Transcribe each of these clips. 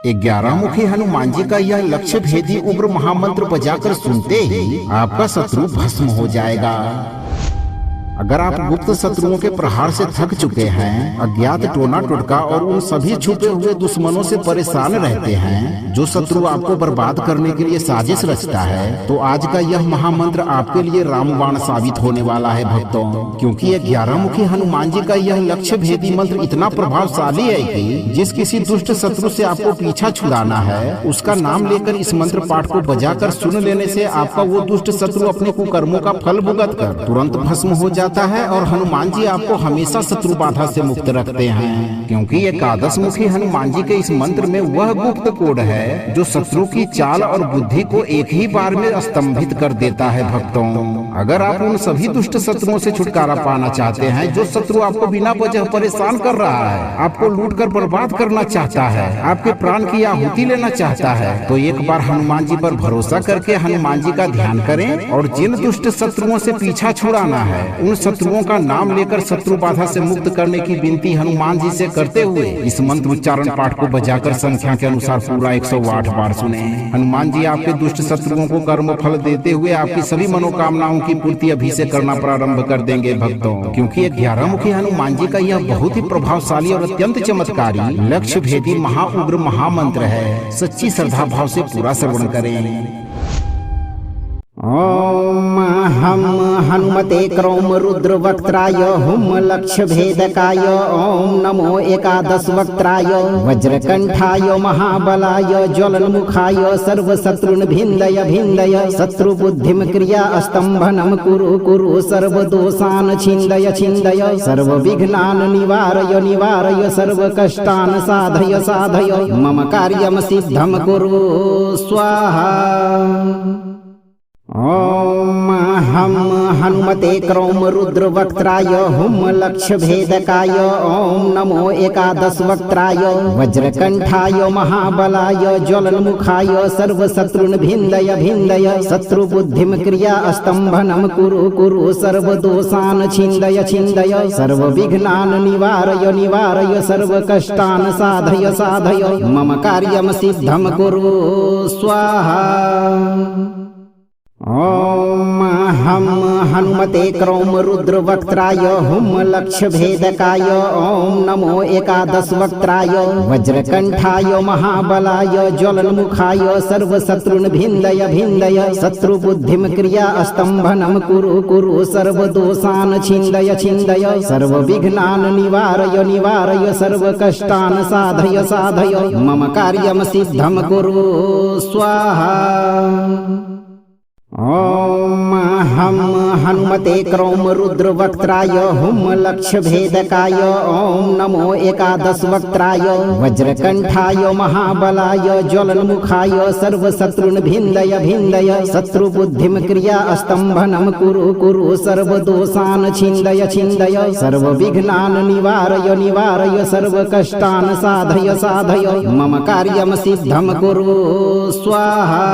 11 मुखी हनुमान जी का यह लक्ष्य भेदी उग्र महामंत्र बजाकर सुनते ही आपका शत्रु भस्म हो जाएगा। अगर आप गुप्त शत्रुओं के प्रहार से थक चुके हैं, अज्ञात टोना टोटका और उन सभी छुपे हुए दुश्मनों से परेशान रहते हैं जो शत्रु आपको बर्बाद करने के लिए साजिश रचता है, तो आज का यह महामंत्र आपके लिए रामबाण साबित होने वाला है भक्तों। क्योंकि 11 मुखी हनुमान जी का यह लक्ष्य भेदी मंत्र इतना प्रभावशाली है कि जिस किसी दुष्ट शत्रु से आपको पीछा छुड़ाना है, उसका नाम लेकर इस मंत्र पाठ को बजाकर सुन लेने से आपका वो दुष्ट शत्रु अपने कुकर्मों का फल भुगत कर तुरंत भस्म हो जाता है और हनुमान जी आपको हमेशा शत्रु बाधा से मुक्त रखते हैं। क्योंकि 11 मुखी हनुमान जी के इस मंत्र में वह गुप्त कोड है जो शत्रु की चाल और बुद्धि को एक ही बार में स्तंभित कर देता है भक्तों। अगर आप उन सभी दुष्ट शत्रुओं से छुटकारा पाना चाहते हैं जो शत्रु आपको बिना वजह परेशान कर रहा है, आपको लूट कर बर्बाद करना चाहता है, आपके प्राण की आहुति लेना चाहता है, तो एक बार हनुमान जी पर भरोसा करके हनुमान जी का ध्यान करें और जिन दुष्ट शत्रुओं से पीछा छुड़ाना है उन शत्रुओं का नाम लेकर शत्रु बाधा से मुक्त करने की विनती हनुमान जी से करते हुए इस मंत्र उच्चारण पाठ को बजाकर संख्या के अनुसार पूरा 108 बार सुने। हनुमान जी आपके दुष्ट शत्रुओं को कर्म फल देते हुए आपकी सभी मनोकामनाओं की पूर्ति अभी से करना प्रारंभ कर देंगे भक्तों। क्योंकि 11 मुखी हनुमान जी का यह बहुत ही प्रभावशाली और अत्यंत चमत्कारी लक्ष्य भेदी महाउग्र महामंत्र है। सच्ची श्रद्धा भाव से पूरा श्रवण करें। ओम हम हनुमते क्रौम रुद्र वक्त्राय हुम लक्ष्य भेदकाय ओम नमो 11 वक्त्राय वज्रकंठाय महाबलाय ज्वलन्मुखाय सर्वशत्रुन् भिन्दय भिन्दय शत्रु बुद्धिं क्रिया स्तंभनं कुरु कुरु सर्वदोषान् छिन्दय छिन्दय सर्वविघ्नान् निवारय निवारय सर्वकष्टान् साधय साधय मम कार्यं सिद्धं कुरु स्वाहा। ओम हम हनुमते क्रौम रुद्र वक्त्राय हुम लक्ष्य भेदकाय ओम नमो 11 वक्त्राय वज्रकंठाय महाबलाय ज्वलन्मुखाय सर्वशत्रुन् भिन्दय भिन्दय शत्रु बुद्धिं क्रिया स्तंभनं कुरु कुरु सर्वदोषान् छिन्दय छिन्दय सर्वविघ्नान् निवारय निवारय सर्वकष्टान् साधय साधय मम कार्यं सिद्धं कुरु स्वाहा। ओम हम हनुमते क्रौम रुद्र वक्त्राय हुम लक्ष्य भेदकाय ओम नमो 11 वक्त्राय वज्रकंठाय महाबलाय ज्वलन्मुखाय सर्वशत्रुन् भिन्दय भिन्दय शत्रु बुद्धिं क्रिया स्तंभनं कुरु कुरु सर्वदोषान् छिन्दय छिन्दय सर्वविघ्नान् निवारय निवारय सर्वकष्टान् साधय साधय मम कार्यं सिद्धं कुरु स्वाहा। ओम हम हनुमते क्रौम रुद्र वक्त्राय हुम लक्ष्य भेदकाय ओम नमो 11 वक्त्राय वज्रकंठाय महाबलाय ज्वलन्मुखाय सर्वशत्रुन् भिन्दय भिन्दय शत्रु बुद्धिं क्रिया स्तंभनं कुरु कुरु सर्वदोषान् छिन्दय छिन्दय सर्वविघ्नान् निवारय निवारय सर्वकष्टान् साधय साधय मम कार्यं सिद्धं कुरु स्वाहा।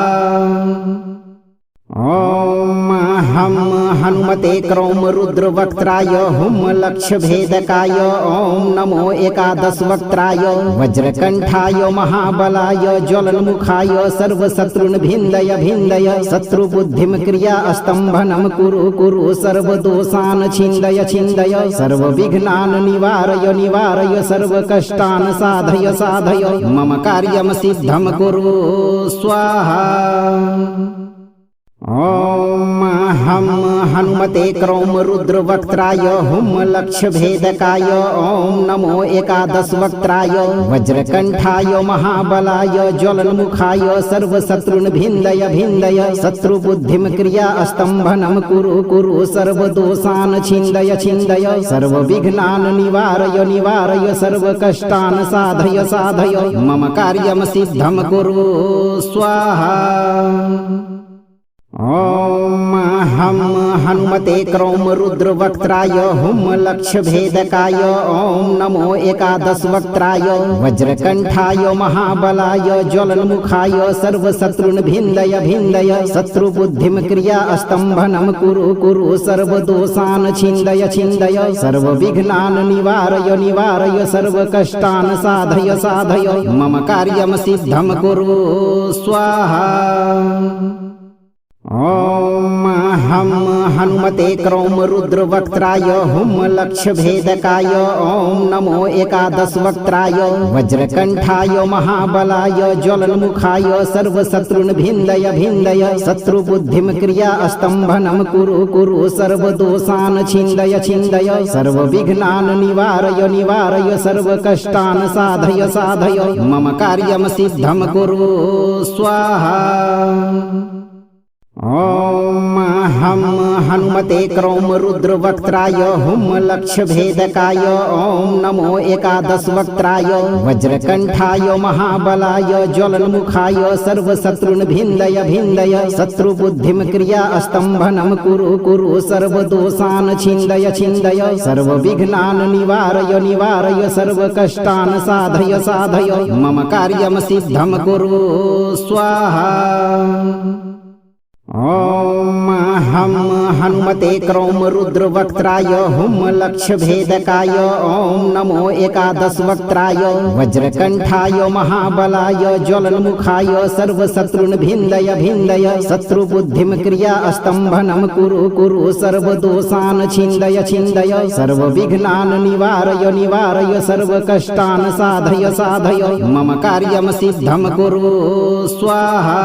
ओम हम हनुमते क्रौम रुद्र वक्त्राय हुम लक्ष्य भेदकाय ओम नमो 11 वक्त्राय वज्रकंठाय महाबलाय ज्वलन्मुखाय सर्वशत्रुन् भिन्दय भिन्दय शत्रु बुद्धिं क्रिया स्तंभनं कुरु कुरु सर्वदोषान् छिन्दय छिन्दय सर्वविघ्नान् निवारय निवारय सर्वकष्टान् साधय साधय मम कार्यं सिद्धं कुरु स्वाहा। ओम हम हनुमते क्रौम रुद्र वक्त्राय हुम लक्ष्य भेदकाय ओम नमो 11 वक्त्राय वज्रकंठाय महाबलाय ज्वलन्मुखाय सर्वशत्रुन् भिन्दय भिन्दय शत्रु बुद्धिं क्रिया स्तंभनं कुरु कुरु सर्वदोषान् छिन्दय छिन्दय सर्वविघ्नान् निवारय निवारय सर्वकष्टान् साधय साधय मम कार्यं सिद्धं कुरु स्वाहा। ओम हम हनुमते क्रौम रुद्रवक्त्राय हुम लक्ष्य भेदकाय ओम नमो एकादश वक्त्राय वज्रकंठाय महाबलाय ज्वलन्मुखाय सर्वशत्रुन् भिन्दय भिन्दय शत्रुबुद्धिं क्रिया स्तम्भनं कुरु कुरु सर्वदोषान् छिन्दय छिन्दय सर्वविघ्नान् निवारय निवारय सर्वकष्टान् साधय साधय मम कार्यं सिद्धं कुरु स्वाहा। ओम हम हनुमते क्रौम रुद्रवक्त्राय हुम लक्ष्य भेदकाय ओम नमो एकादश वक्त्राय वज्रकंठाय महाबलाय ज्वलन्मुखाय सर्वशत्रुन् भिन्दय भिन्दय शत्रुबुद्धिं क्रिया स्तम्भनं कुरु कुरु सर्वदोषान् छिन्दय छिन्दय सर्वविघ्नान् निवारय निवारय सर्वकष्टान् साधय साधय मम कार्यं सिद्धं कुरु स्वाहा। ओम हम हनुमते क्रौम रुद्रवक्त्राय हुम लक्ष्य भेदकाय ओम नमो एकादश वक्त्राय वज्रकंठाय महाबलाय ज्वलन्मुखाय सर्वशत्रुन् भिन्दय भिन्दय शत्रुबुद्धिं क्रिया स्तम्भनं कुरु कुरु सर्वदोषान् छिन्दय छिन्दय सर्वविघ्नान् निवारय निवारय सर्वकष्टान् साधय साधय मम कार्यं सिद्धं कुरु स्वाहा। ओम हम हनुमते क्रौम रुद्रवक्त्राय हुम लक्ष्य भेदकाय ओम नमो एकादश वक्त्राय वज्रकंठाय महाबलाय ज्वलन्मुखाय सर्वशत्रुन् भिन्दय भिन्दय शत्रुबुद्धिं क्रिया स्तम्भनं कुरु कुरु सर्वदोषान् छिन्दय छिन्दय सर्वविघ्नान् निवारय निवारय सर्वकष्टान् साधय साधय मम कार्यं सिद्धं कुरु स्वाहा।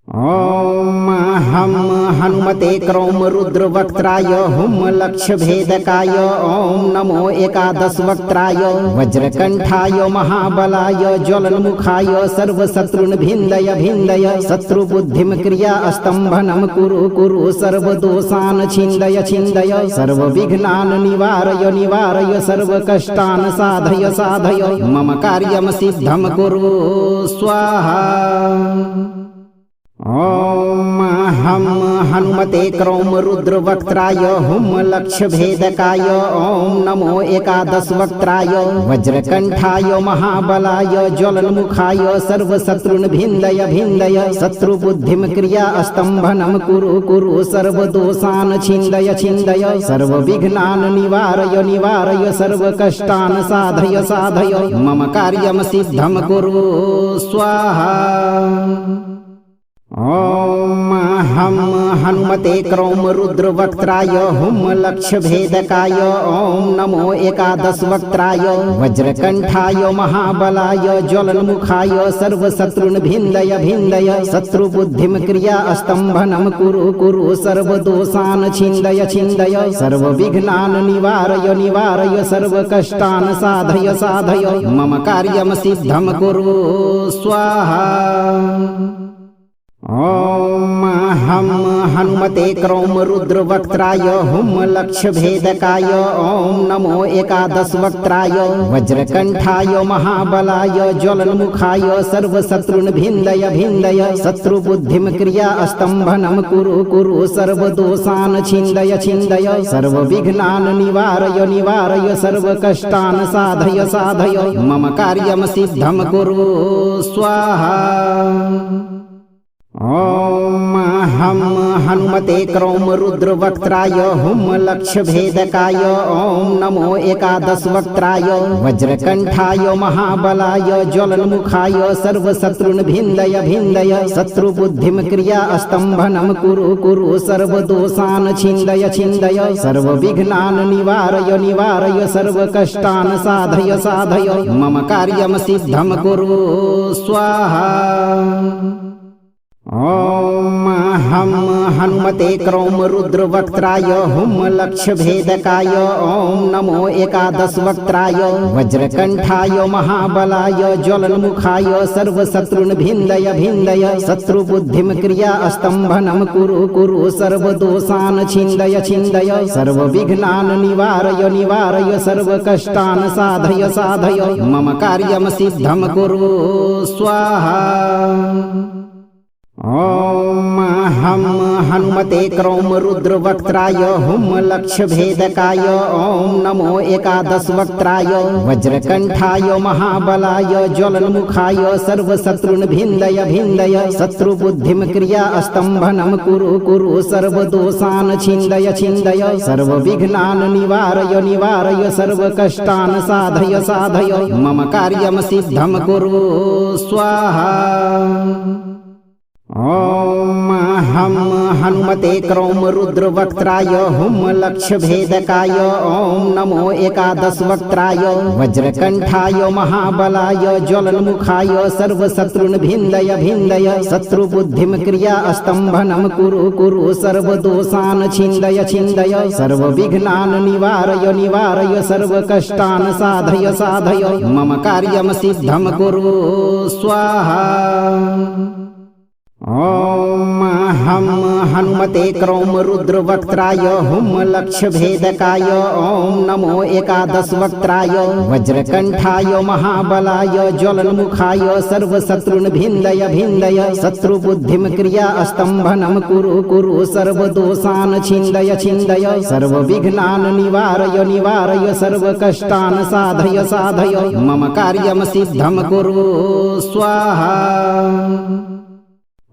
ओम हम हनुमते क्रौम रुद्रवक्त्राय हुम लक्ष्य भेदकाय ओम नमो एकादश वक्त्राय वज्रकंठाय महाबलाय ज्वलन्मुखाय सर्वशत्रुन् भिन्दय भिन्दय शत्रुबुद्धिं क्रिया स्तम्भनं कुरु कुरु सर्वदोषान् छिन्दय छिन्दय सर्वविघ्नान् निवारय निवारय सर्वकष्टान् साधय साधय मम कार्यं सिद्धं कुरु स्वाहा। ओम हम हनुमते क्रौम रुद्रवक्त्राय हुम लक्ष्य भेदकाय ओम नमो एकादश वक्त्राय वज्रकंठाय महाबलाय ज्वलन्मुखाय सर्वशत्रुन् भिन्दय भिन्दय शत्रुबुद्धिं क्रिया स्तम्भनं कुरु कुरु सर्वदोषान् छिन्दय छिन्दय सर्वविघ्नान् निवारय निवारय सर्वकष्टान् साधय साधय मम कार्यं सिद्धं कुरु स्वाहा। ओम हम हनुमते क्रौम रुद्रवक्त्राय हुम लक्ष्य भेदकाय ओम नमो एकादश वक्त्राय वज्रकंठाय महाबलाय ज्वलन्मुखाय सर्वशत्रुन् भिन्दय भिन्दय शत्रुबुद्धिं क्रिया स्तम्भनं कुरु कुरु सर्वदोषान् छिन्दय छिन्दय सर्वविघ्नान् निवारय निवारय सर्वकष्टान् साधय साधय मम कार्यं सिद्धं कुरु स्वाहा। ओम हम हनुमते क्रौम रुद्रवक्त्राय हुम लक्ष्य भेदकाय ओम नमो एकादश वक्त्राय वज्रकंठाय महाबलाय ज्वलन्मुखाय सर्वशत्रुन् भिन्दय भिन्दय शत्रुबुद्धिं क्रिया स्तम्भनं कुरु कुरु सर्वदोषान् छिन्दय छिन्दय सर्वविघ्नान् निवारय निवारय सर्वकष्टान् साधय साधय मम कार्यं सिद्धं कुरु स्वाहा। ओम हम हनुमते क्रौम रुद्रवक्त्राय हुम लक्ष्य भेदकाय ओम नमो एकादश वक्त्राय वज्रकंठाय महाबलाय ज्वलन्मुखाय सर्वशत्रुन् भिन्दय भिन्दय शत्रुबुद्धिं क्रिया स्तम्भनं कुरु कुरु सर्वदोषान् छिन्दय छिन्दय सर्वविघ्नान् निवारय निवारय सर्वकष्टान् साधय साधय मम कार्यं सिद्धं कुरु स्वाहा। ओम हम हनुमते क्रौम रुद्रवक्त्राय हुम लक्ष्य भेदकाय ओम नमो एकादश वक्त्राय वज्रकंठाय महाबलाय ज्वलन्मुखाय सर्वशत्रुन् भिन्दय भिन्दय शत्रुबुद्धिं क्रिया स्तम्भनं कुरु कुरु सर्वदोषान् छिन्दय छिन्दय सर्वविघ्नान् निवारय निवारय सर्वकष्टान् साधय साधय मम कार्यं सिद्धं कुरु स्वाहा। ओम हम हनुमते क्रौम रुद्रवक्त्राय हुम लक्ष्य भेदकाय ओम नमो एकादश वक्त्राय वज्रकंठाय महाबलाय ज्वलन्मुखाय सर्वशत्रुन् भिन्दय भिन्दय शत्रुबुद्धिं क्रिया स्तम्भनं कुरु कुरु सर्वदोषान् छिन्दय छिन्दय सर्वविघ्नान् निवारय निवारय सर्वकष्टान् साधय साधय मम कार्यं सिद्धं कुरु स्वाहा। ओम हम हनुमते क्रौम रुद्रवक्त्राय हुम लक्ष्य भेदकाय ओम नमो एकादश वक्त्राय वज्रकंठाय महाबलाय ज्वलन्मुखाय सर्वशत्रुन् भिन्दय भिन्दय शत्रुबुद्धिं क्रिया स्तम्भनं कुरु कुरु सर्वदोषान् छिन्दय छिन्दय सर्वविघ्नान् निवारय निवारय सर्वकष्टान् साधय साधय मम कार्यं सिद्धं कुरु स्वाहा। ओम हम हनुमते क्रौम रुद्रवक्त्राय हुम लक्ष्य भेदकाय ओम नमो एकादश वक्त्राय वज्रकंठाय महाबलाय ज्वलन्मुखाय सर्वशत्रुन् भिन्दय भिन्दय शत्रुबुद्धिं क्रिया स्तम्भनं कुरु कुरु सर्वदोषान् छिन्दय छिन्दय सर्वविघ्नान् निवारय निवारय सर्वकष्टान् साधय साधय मम कार्यं सिद्धं कुरु स्वाहा।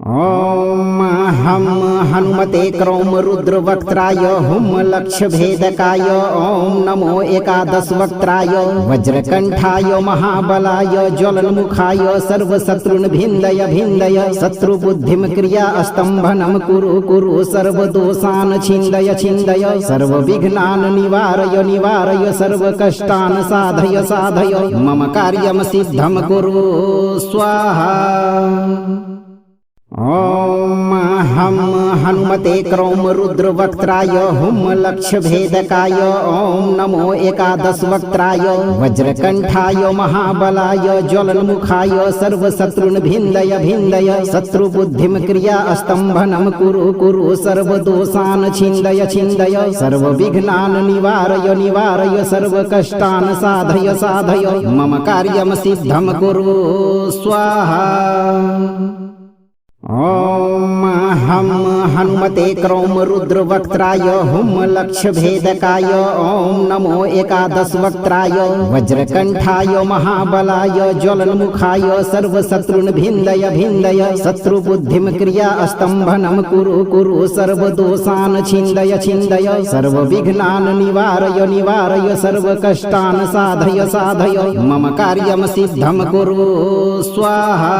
ओम हम हनुमते क्रौम रुद्रवक्त्राय हुम लक्ष्य भेदकाय ओम नमो एकादश वक्त्राय वज्रकंठाय महाबलाय ज्वलन्मुखाय सर्वशत्रुन् भिन्दय भिन्दय शत्रुबुद्धिं क्रिया स्तम्भनं कुरु कुरु सर्वदोषान् छिन्दय छिन्दय सर्वविघ्नान् निवारय निवारय सर्वकष्टान् साधय साधय मम कार्यं सिद्धं कुरु स्वाहा। ओम हम हनुमते क्रौम रुद्रवक्त्राय हुम लक्ष्य भेदकाय ओम नमो एकादश वक्त्राय वज्रकंठाय महाबलाय ज्वलन्मुखाय सर्वशत्रुन् भिन्दय भिन्दय शत्रुबुद्धिं क्रिया स्तम्भनं कुरु कुरु सर्वदोषान् छिन्दय छिन्दय सर्वविघ्नान् निवारय निवारय सर्वकष्टान् साधय साधय मम कार्यं सिद्धं कुरु स्वाहा। ओम हम हनुमते क्रौम रुद्रवक्त्राय हुम लक्ष्य भेदकाय ओम नमो एकादश वक्त्राय वज्रकंठाय महाबलाय ज्वलन्मुखाय सर्वशत्रुन् भिन्दय भिन्दय शत्रुबुद्धिं क्रिया स्तम्भनं कुरु कुरु सर्वदोषान् छिन्दय छिन्दय सर्वविघ्नान् निवारय निवारय सर्वकष्टान् साधय साधय मम कार्यं सिद्धं कुरु स्वाहा।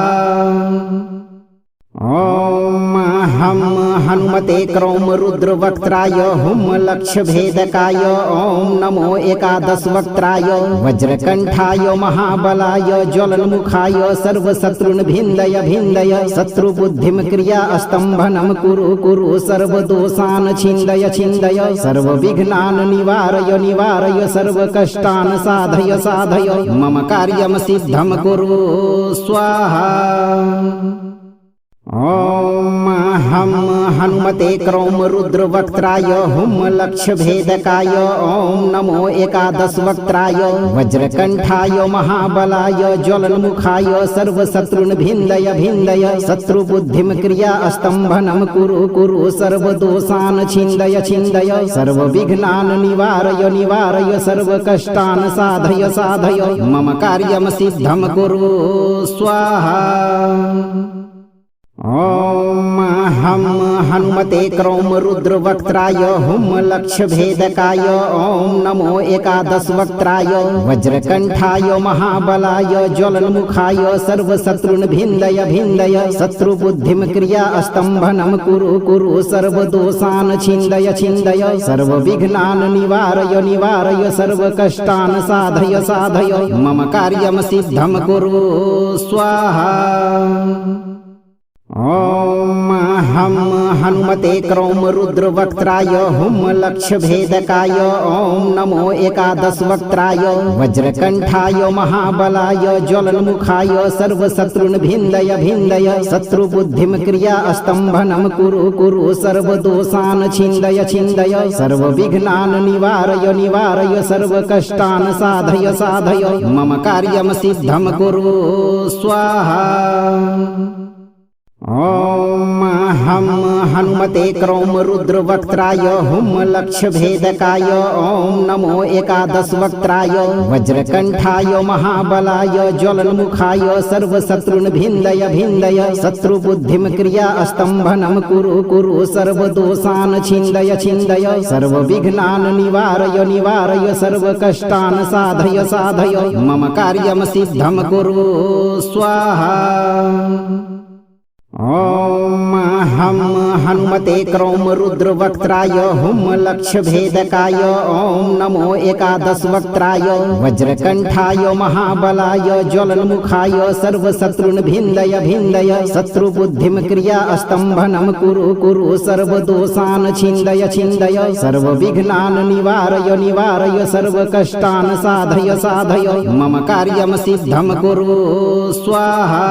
ओम हम हनुमते क्रौम रुद्रवक्त्राय हुम लक्ष्य भेदकाय ओम नमो एकादश वक्त्राय वज्रकंठाय महाबलाय ज्वलन्मुखाय सर्वशत्रुन् भिन्दय भिन्दय शत्रुबुद्धिं क्रिया स्तम्भनं कुरु कुरु सर्वदोषान् छिन्दय छिन्दय सर्वविघ्नान् निवारय निवारय सर्वकष्टान् साधय साधय मम कार्यं सिद्धं कुरु स्वाहा। ओम हम हनुमते क्रौम रुद्रवक्त्राय हुम लक्ष्य भेदकाय ओम नमो एकादश वक्त्राय वज्रकंठाय महाबलाय ज्वलन्मुखाय सर्वशत्रुन् भिन्दय भिन्दय शत्रुबुद्धिं क्रिया स्तम्भनं कुरु कुरु सर्वदोषान् छिन्दय छिन्दय सर्वविघ्नान् निवारय निवारय सर्वकष्टान् साधय साधय मम कार्यं सिद्धं कुरु स्वाहा। ओम हम हनुमते क्रौम रुद्रवक्त्राय हुम लक्ष्य भेदकाय ओम नमो एकादश वक्त्राय वज्रकंठाय महाबलाय ज्वलन्मुखाय सर्वशत्रुन् भिन्दय भिन्दय शत्रुबुद्धिं क्रिया स्तम्भनं कुरु कुरु सर्वदोषान् छिन्दय छिन्दय सर्वविघ्नान् निवारय निवारय सर्वकष्टान् साधय साधय मम कार्यं सिद्धं कुरु स्वाहा। ओम हम हनुमते क्रौम रुद्रवक्त्राय हुम लक्ष्य भेदकाय ओम नमो एकादश वक्त्राय वज्रकंठाय महाबलाय ज्वलन्मुखाय सर्वशत्रुन् भिन्दय भिन्दय शत्रुबुद्धिं क्रिया स्तम्भनं कुरु कुरु सर्वदोषान् छिन्दय छिन्दय सर्वविघ्नान् निवारय निवारय सर्वकष्टान् साधय साधय मम कार्यं सिद्धं कुरु स्वाहा। ओम हम हनुमते क्रौम रुद्रवक्त्राय हुम लक्ष्य भेदकाय ओम नमो एकादश वक्त्राय वज्रकंठाय महाबलाय ज्वलन्मुखाय सर्वशत्रुन् भिन्दय भिन्दय शत्रुबुद्धिं क्रिया स्तम्भनं कुरु कुरु सर्वदोषान् छिन्दय छिन्दय सर्वविघ्नान् निवारय निवारय सर्वकष्टान् साधय साधय मम कार्यं सिद्धं कुरु स्वाहा। ओम हम हनुमते क्रौम रुद्रवक्त्राय हुम लक्ष्य भेदकाय ओम नमो एकादश वक्त्राय वज्रकंठाय महाबलाय ज्वलन्मुखाय सर्वशत्रुन् भिन्दय भिन्दय शत्रुबुद्धिं क्रिया स्तम्भनं कुरु कुरु सर्वदोषान् छिन्दय छिन्दय सर्वविघ्नान् निवारय निवारय सर्वकष्टान् साधय साधय मम कार्यं सिद्धं कुरु स्वाहा।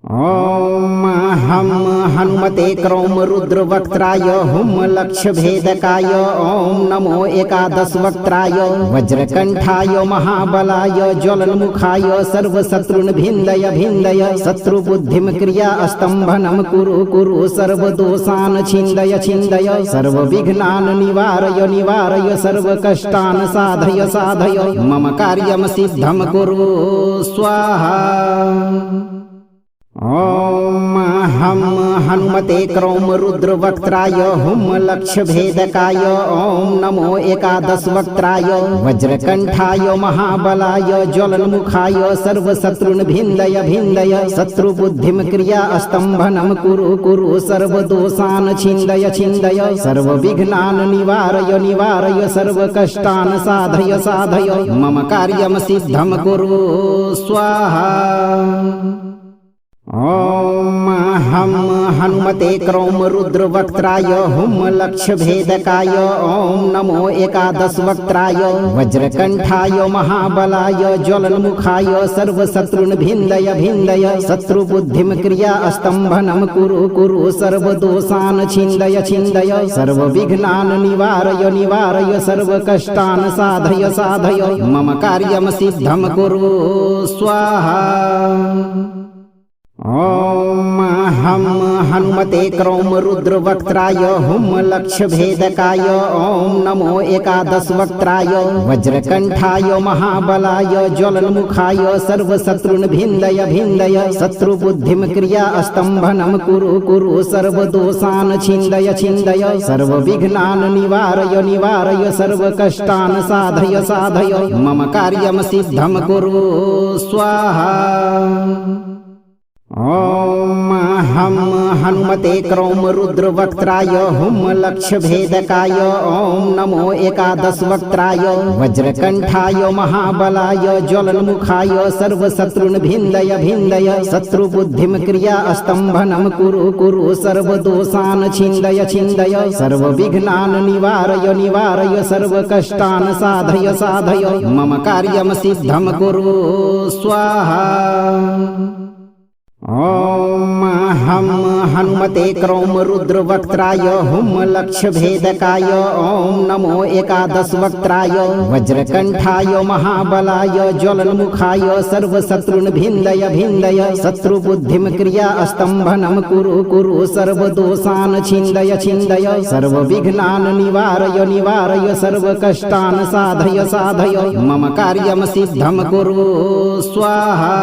ओम हम हनुमते क्रौम रुद्रवक्त्राय हुम लक्ष्य भेदकाय ओम नमो एकादश वक्त्राय वज्रकंठाय महाबलाय ज्वलन्मुखाय सर्वशत्रुन् भिन्दय भिन्दय शत्रुबुद्धिं क्रिया स्तम्भनं कुरु कुरु सर्वदोषान् छिन्दय छिन्दय सर्वविघ्नान् निवारय निवारय सर्वकष्टान् साधय साधय मम कार्यं सिद्धं कुरु स्वाहा। ओम हम हनुमते क्रौम रुद्रवक्त्राय हुम लक्ष्य भेदकाय ओम नमो एकादश वक्त्राय वज्रकंठाय महाबलाय ज्वलन्मुखाय सर्वशत्रुन् भिन्दय भिन्दय शत्रुबुद्धिं क्रिया स्तम्भनं कुरु कुरु सर्वदोषान् छिन्दय छिन्दय सर्वविघ्नान् निवारय निवारय सर्वकष्टान् साधय साधय मम कार्यं सिद्धं कुरु स्वाहा। ओम हम हनुमते क्रौम रुद्रवक्त्राय हुम लक्ष्य भेदकाय ओम नमो एकादश वक्त्राय वज्रकंठाय महाबलाय ज्वलन्मुखाय सर्वशत्रुन् भिन्दय भिन्दय शत्रुबुद्धिं क्रिया स्तम्भनं कुरु कुरु सर्वदोषान् छिन्दय छिन्दय सर्वविघ्नान् निवारय निवारय सर्वकष्टान् साधय साधय मम कार्यं सिद्धं कुरु स्वाहा। ओम हम हनुमते क्रौम रुद्रवक्त्राय हुम लक्ष्य भेदकाय ओम नमो एकादश वक्त्राय वज्रकंठाय महाबलाय ज्वलन्मुखाय सर्वशत्रुन् भिन्दय भिन्दय शत्रुबुद्धिं क्रिया स्तम्भनं कुरु कुरु सर्वदोषान् छिन्दय छिन्दय सर्वविघ्नान् निवारय निवारय सर्वकष्टान् साधय साधय मम कार्यं सिद्धं कुरु स्वाहा। ओम हम हनुमते क्रौम रुद्रवक्त्राय हुम लक्ष्य भेदकाय ओम नमो एकादश वक्त्राय वज्रकंठाय महाबलाय ज्वलन्मुखाय सर्वशत्रुन् भिन्दय भिन्दय शत्रुबुद्धिं क्रिया स्तम्भनं कुरु कुरु सर्वदोषान् छिन्दय छिन्दय सर्वविघ्नान् निवारय निवारय सर्वकष्टान् साधय साधय मम कार्यं सिद्धं कुरु स्वाहा। ओम हम हनुमते क्रौम रुद्रवक्त्राय हुम लक्ष्य भेदकाय ओम नमो एकादश वक्त्राय वज्रकंठाय महाबलाय ज्वलन्मुखाय सर्वशत्रुन् भिन्दय भिन्दय शत्रुबुद्धिं क्रिया स्तम्भनं कुरु कुरु सर्वदोषान् छिन्दय छिन्दय सर्वविघ्नान् निवारय निवारय सर्वकष्टान् साधय साधय मम कार्यं सिद्धं कुरु स्वाहा।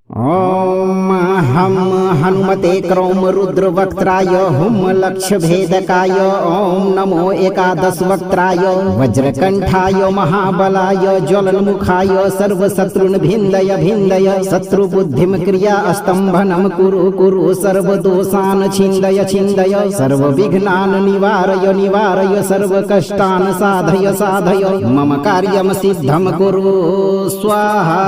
ओम हम हनुमते क्रौम रुद्रवक्त्राय हुम लक्ष्य भेदकाय ओम नमो एकादश वक्त्राय वज्रकंठाय महाबलाय ज्वलन्मुखाय सर्वशत्रुन् भिन्दय भिन्दय शत्रुबुद्धिं क्रिया स्तम्भनं कुरु कुरु सर्वदोषान् छिन्दय छिन्दय सर्वविघ्नान् निवारय निवारय सर्वकष्टान् साधय साधय मम कार्यं सिद्धं कुरु स्वाहा।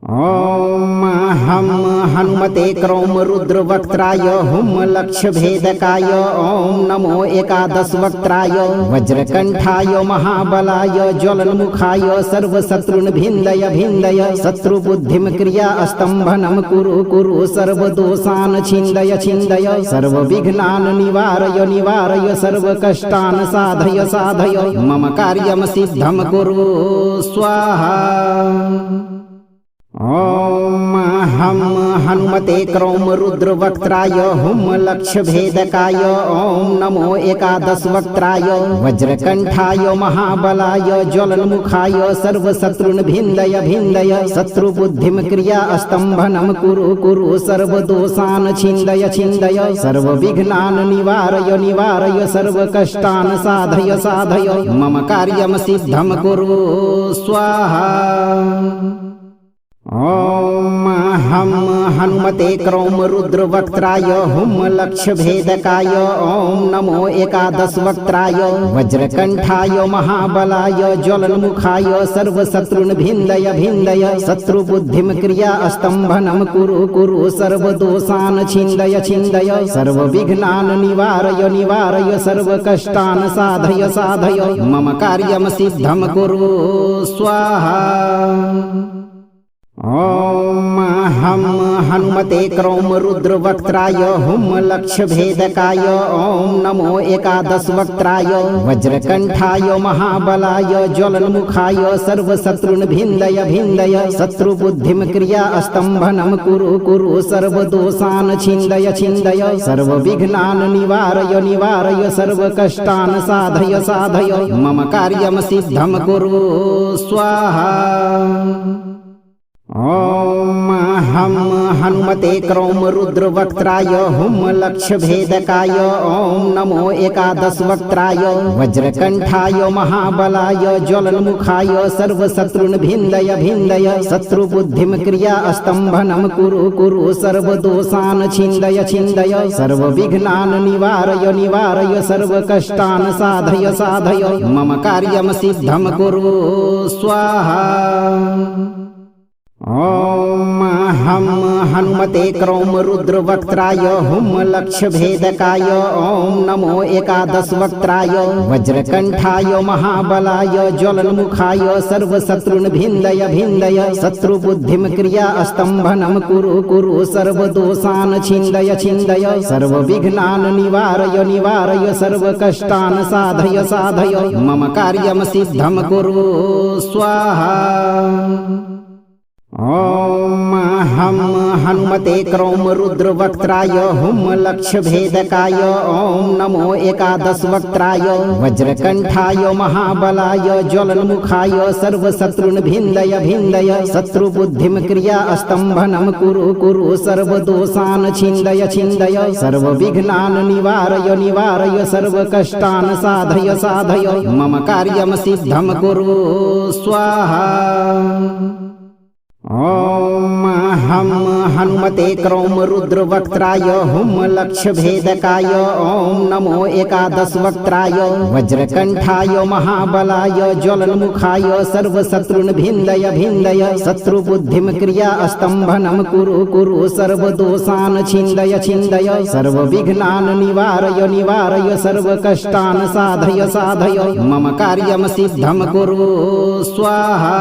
ओम हम हनुमते क्रौम रुद्रवक्त्राय हुम लक्ष्य भेदकाय ओम नमो एकादश वक्त्राय वज्रकंठाय महाबलाय ज्वलन्मुखाय सर्वशत्रुन् भिन्दय भिन्दय शत्रुबुद्धिं क्रिया स्तम्भनं कुरु कुरु सर्वदोषान् छिन्दय छिन्दय सर्वविघ्नान् निवारय निवारय सर्वकष्टान् साधय साधय मम कार्यं सिद्धं कुरु स्वाहा। ओम हम हनुमते क्रौम रुद्रवक्त्राय हुम लक्ष्यभेदकाय ॐ नमो एकादशवक्त्राय वज्रकण्ठाय महाबलाय ज्वलन्मुखाय सर्वशत्रुन् भिन्दय भिन्दय शत्रुबुद्धिं क्रिया स्तम्भनं कुरु कुरु सर्वदोषान् छिन्दय छिन्दय सर्वविघ्नान् निवारय निवारय सर्वकष्टान् साधय साधय मम कार्यं सिद्धं कुरु स्वाहा। ॐ हम हनुमते क्रौम रुद्रवक्त्राय हुम लक्ष्यभेदकाय ॐ नमो एकादशवक्त्राय वज्रकण्ठाय महाबलाय ज्वलन्मुखाय सर्वशत्रुन् भिन्दय भिन्दय शत्रुबुद्धिं क्रिया स्तम्भनं कुरु कुरु सर्वदोषान् छिन्दय छिन्दय सर्वविघ्नान् निवारय निवारय सर्वकष्टान् साधय साधय मम कार्यं सिद्धं कुरु स्वाहा। ॐ हम हनुमते क्रौम रुद्रवक्त्राय हुम लक्ष्यभेदकाय ॐ नमो एकादशवक्त्राय वज्रकण्ठाय महाबलाय ज्वलन्मुखाय सर्वशत्रुन् भिन्दय भिन्दय शत्रुबुद्धिं क्रिया स्तम्भनं कुरु कुरु सर्वदोषान् छिन्दय छिन्दय सर्वविघ्नान् निवारय निवारय सर्वकष्टान् साधय साधय मम कार्यं सिद्धं कुरु स्वाहा। ॐ हम हनुमते क्रौम रुद्रवक्त्राय हुम लक्ष्यभेदकाय ॐ नमो एकादशवक्त्राय वज्रकण्ठाय महाबलाय ज्वलन्मुखाय सर्वशत्रुन् भिन्दय भिन्दय शत्रुबुद्धिं क्रिया स्तम्भनं कुरु कुरु सर्वदोषान् छिन्दय छिन्दय सर्वविघ्नान् निवारय निवारय सर्वकष्टान् साधय साधय मम कार्यं सिद्धं कुरु स्वाहा। ॐ हम हनुमते क्रौम रुद्रवक्त्राय हुम लक्ष्यभेदकाय ॐ नमो एकादशवक्त्राय वज्रकण्ठाय महाबलाय ज्वलन्मुखाय सर्वशत्रुन् भिन्दय भिन्दय शत्रुबुद्धिं क्रिया स्तम्भनं कुरु कुरु सर्वदोषान् छिन्दय छिन्दय सर्वविघ्नान् निवारय निवारय सर्वकष्टान् साधय साधय मम कार्यं सिद्धं कुरु स्वाहा। ॐ हम हनुमते क्रौम रुद्रवक्त्राय हुम लक्ष्यभेदकाय ॐ नमो एकादशवक्त्राय वज्रकण्ठाय महाबलाय ज्वलन्मुखाय सर्वशत्रुन् भिन्दय भिन्दय शत्रुबुद्धिं क्रिया स्तम्भनं कुरु कुरु सर्वदोषान् छिन्दय छिन्दय सर्वविघ्नान् निवारय निवारय सर्वकष्टान् साधय साधय मम कार्यं सिद्धं कुरु स्वाहा। ॐ हम हनुमते क्रौम रुद्रवक्त्राय हुम लक्ष्यभेदकाय ॐ नमो एकादशवक्त्राय वज्रकण्ठाय महाबलाय ज्वलन्मुखाय सर्वशत्रुन् भिन्दय भिन्दय शत्रुबुद्धिं क्रिया स्तम्भनं कुरु कुरु सर्वदोषान् छिन्दय छिन्दय सर्वविघ्नान् निवारय निवारय सर्वकष्टान् साधय साधय मम कार्यं सिद्धं कुरु स्वाहा।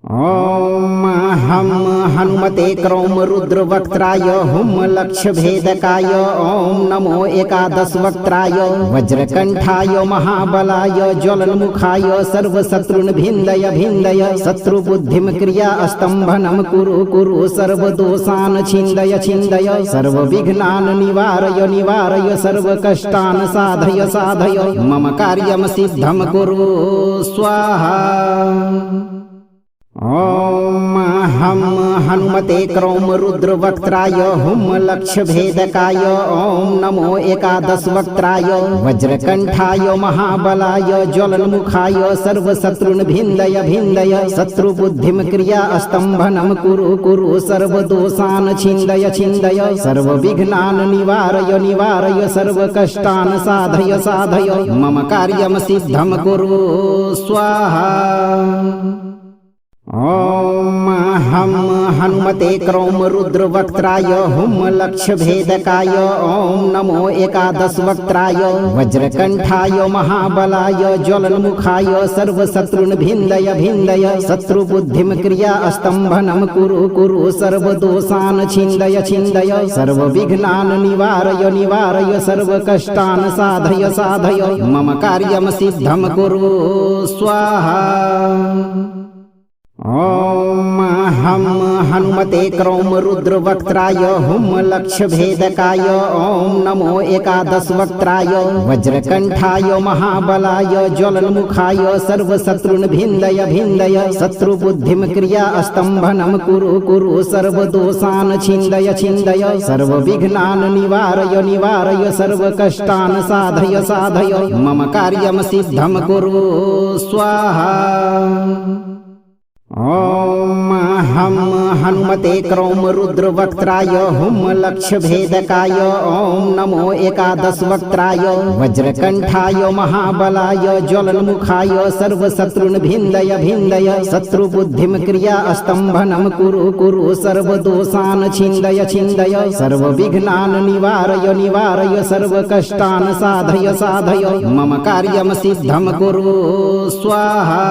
ॐ हम हनुमते क्रौम रुद्रवक्त्राय हुम लक्ष्यभेदकाय ॐ नमो एकादशवक्त्राय वज्रकण्ठाय महाबलाय ज्वलन्मुखाय सर्वशत्रुन् भिन्दय भिन्दय शत्रुबुद्धिं क्रिया स्तम्भनं कुरु कुरु सर्वदोषान् छिन्दय छिन्दय सर्वविघ्नान् निवारय निवारय सर्वकष्टान् साधय साधय मम कार्यं सिद्धं कुरु स्वाहा। ॐ हम हनुमते क्रौम रुद्रवक्त्राय हुम लक्ष्यभेदकाय ॐ नमो एकादशवक्त्राय वज्रकण्ठाय महाबलाय ज्वलन्मुखाय सर्वशत्रुन् भिन्दय भिन्दय शत्रुबुद्धिं क्रिया स्तम्भनं कुरु कुरु सर्वदोषान् छिन्दय छिन्दय सर्वविघ्नान् निवारय निवारय सर्वकष्टान् साधय साधय मम कार्यं सिद्धं कुरु स्वाहा। ॐ हम हनुमते क्रौम रुद्रवक्त्राय हुम लक्ष्यभेदकाय ॐ नमो एकादशवक्त्राय वज्रकण्ठाय महाबलाय ज्वलन्मुखाय सर्वशत्रुन् भिन्दय भिन्दय शत्रुबुद्धिं क्रिया स्तम्भनं कुरु कुरु सर्वदोषान् छिन्दय छिन्दय सर्वविघ्नान् निवारय निवारय सर्वकष्टान् साधय साधय मम कार्यं सिद्धं कुरु स्वाहा। ॐ हम हनुमते क्रौम रुद्रवक्त्राय हुम लक्ष्य भेदकाय ओम नमो एकादश वक्त्राय वज्रकंठाय महाबलाय ज्वलन्मुखाय सर्वशत्रुन् भिन्दय भिन्दय शत्रुबुद्धिं क्रिया स्तम्भनं कुरु कुरु सर्वदोषान् छिन्दय छिन्दय सर्वविघ्नान् निवारय निवारय सर्वकष्टान् साधय साधय मम कार्यं सिद्धं कुरु स्वाहा। ओम हम हनुमते क्रौम रुद्रवक्त्राय हुम लक्ष्य भेदकाय ओम नमो एकादश वक्त्राय वज्रकंठाय महाबलाय ज्वलन्मुखाय सर्वशत्रुन् भिन्दय भिन्दय शत्रुबुद्धिं क्रिया स्तम्भनं कुरु कुरु सर्वदोषान् छिन्दय छिन्दय सर्वविघ्नान् निवारय निवारय सर्वकष्टान् साधय साधय मम कार्यं सिद्धं कुरु स्वाहा।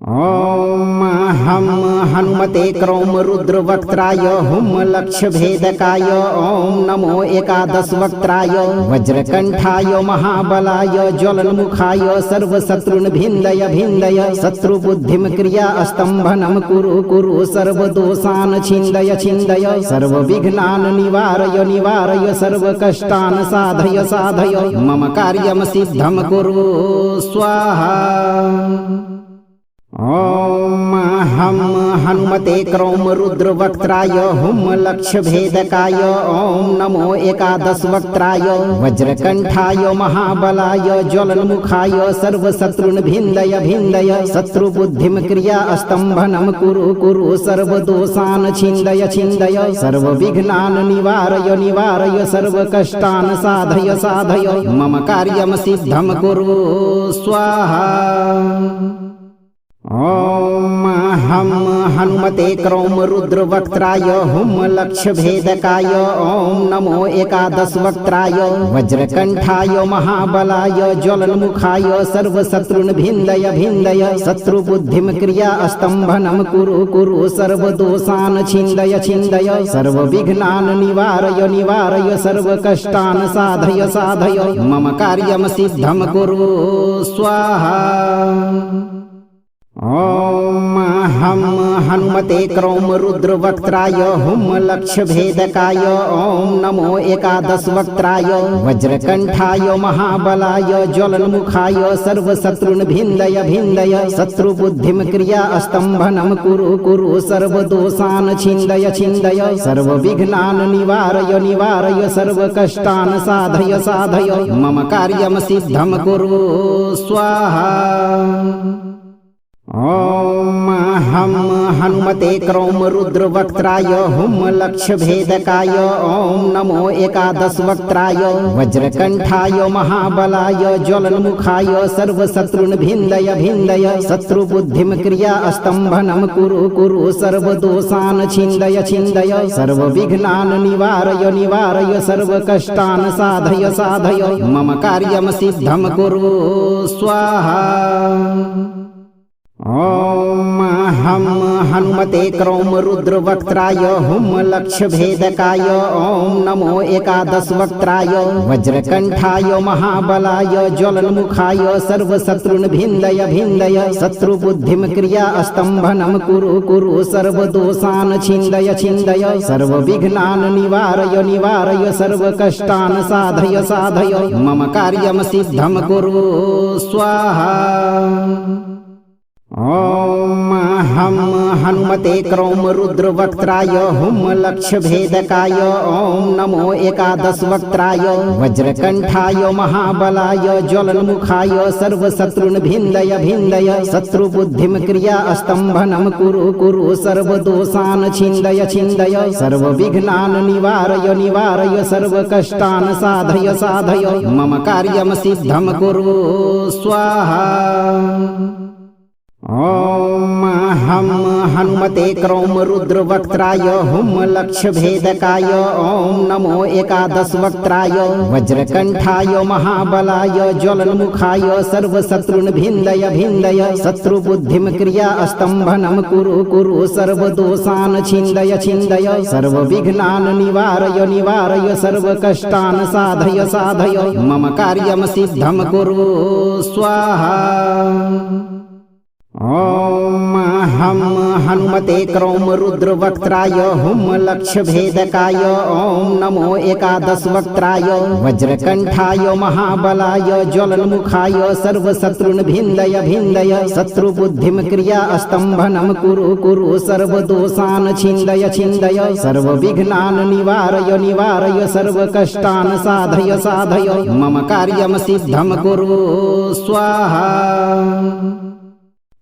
ओम हम हनुमते क्रौम रुद्रवक्त्राय हुम लक्ष्य भेदकाय ओम नमो एकादश वक्त्राय वज्रकंठाय महाबलाय ज्वलन्मुखाय सर्वशत्रुन् भिन्दय भिन्दय शत्रुबुद्धिं क्रिया स्तम्भनं कुरु कुरु सर्वदोषान् छिन्दय छिन्दय सर्वविघ्नान् निवारय निवारय सर्वकष्टान् साधय साधय मम कार्यं सिद्धं कुरु स्वाहा। ओम हम हनुमते क्रौम रुद्रवक्त्राय हुम लक्ष्य भेदकाय ओम नमो एकादश वक्त्राय वज्रकंठाय महाबलाय ज्वलन्मुखाय सर्वशत्रुन् भिन्दय भिन्दय शत्रुबुद्धिं क्रिया स्तम्भनं कुरु कुरु सर्वदोषान् छिन्दय छिन्दय सर्वविघ्नान् निवारय निवारय सर्वकष्टान् साधय साधय मम कार्यं सिद्धं कुरु स्वाहा। ओम हम हनुमते क्रौम रुद्रवक्त्राय हुम लक्ष्य भेदकाय ओम नमो एकादश वक्त्राय वज्रकंठाय महाबलाय ज्वलन्मुखाय सर्वशत्रुन् भिन्दय भिन्दय शत्रुबुद्धिं क्रिया स्तम्भनं कुरु कुरु सर्वदोषान् छिन्दय छिन्दय सर्वविघ्नान् निवारय निवारय सर्वकष्टान् साधय साधय मम कार्यं सिद्धं कुरु स्वाहा। ओम हम हनुमते क्रौम रुद्रवक्त्राय हुम लक्ष्य भेदकाय ओम नमो एकादश वक्त्राय वज्रकंठाय महाबलाय ज्वलन्मुखाय सर्वशत्रुन् भिन्दय भिन्दय शत्रुबुद्धिं क्रिया स्तम्भनं कुरु कुरु सर्वदोषान् छिन्दय छिन्दय सर्वविघ्नान् निवारय निवारय सर्वकष्टान् साधय साधय मम कार्यं सिद्धं कुरु स्वाहा। ओम हम हनुमते क्रौम रुद्रवक्त्राय हुम लक्ष्य भेदकाय ओम नमो एकादश वक्त्राय वज्रकंठाय महाबलाय ज्वलन्मुखाय सर्वशत्रुन् भिन्दय भिन्दय शत्रुबुद्धिं क्रिया स्तम्भनं कुरु कुरु सर्वदोषान् छिन्दय छिन्दय सर्वविघ्नान् निवारय निवारय सर्वकष्टान् साधय साधय मम कार्यं सिद्धं कुरु स्वाहा। ओम हम हनुमते क्रौम रुद्रवक्त्राय हुम लक्ष्य भेदकाय ओम नमो एकादश वक्त्राय वज्रकंठाय महाबलाय ज्वलन्मुखाय सर्वशत्रुन् भिन्दय भिन्दय शत्रुबुद्धिं क्रिया स्तम्भनं कुरु कुरु सर्वदोषान् छिन्दय छिन्दय सर्वविघ्नान् निवारय निवारय सर्वकष्टान् साधय साधय मम कार्यं सिद्धं कुरु स्वाहा। ओम हम हनुमते क्रौम रुद्रवक्त्राय हुम लक्ष्य भेदकाय ओम नमो एकादश वक्त्राय वज्रकंठाय महाबलाय ज्वलन्मुखाय सर्वशत्रुन् भिन्दय भिन्दय शत्रुबुद्धिं क्रिया स्तम्भनं कुरु कुरु सर्वदोषान् छिन्दय छिन्दय सर्वविघ्नान् निवारय निवारय सर्वकष्टान् साधय साधय मम कार्यं सिद्धं कुरु स्वाहा। ओम हम हनुमते क्रौम रुद्रवक्त्राय हुम लक्ष्य भेदकाय ओम नमो एकादश वक्त्राय वज्रकंठाय महाबलाय ज्वलन्मुखाय सर्वशत्रुन् भिन्दय भिन्दय शत्रुबुद्धिं क्रिया स्तम्भनं कुरु कुरु सर्वदोषान् छिन्दय छिन्दय सर्वविघ्नान् निवारय निवारय सर्वकष्टान् साधय साधय मम कार्यं सिद्धं कुरु स्वाहा। ओम हम हनुमते क्रौम रुद्रवक्त्राय हुम लक्ष्य भेदकाय ओम नमो एकादश वक्त्राय वज्रकंठाय महाबलाय ज्वलन्मुखाय सर्वशत्रुन् भिन्दय भिन्दय शत्रुबुद्धिं क्रिया स्तम्भनं कुरु कुरु सर्वदोषान् छिन्दय छिन्दय सर्वविघ्नान् निवारय निवारय सर्वकष्टान् साधय साधय मम कार्यं सिद्धं कुरु स्वाहा।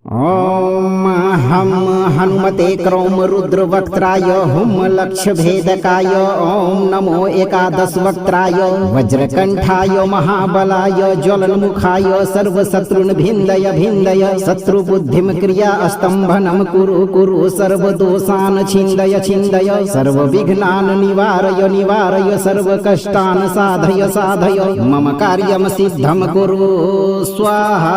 ओम हम हनुमते क्रौम रुद्रवक्त्राय हुम लक्ष्य भेदकाय ओम नमो एकादश वक्त्राय वज्रकंठाय महाबलाय ज्वलन्मुखाय सर्वशत्रुन् भिन्दय भिन्दय शत्रुबुद्धिं क्रिया स्तम्भनं कुरु कुरु सर्वदोषान् छिन्दय छिन्दय सर्वविघ्नान् निवारय निवारय सर्वकष्टान् साधय साधय मम कार्यं सिद्धं कुरु स्वाहा।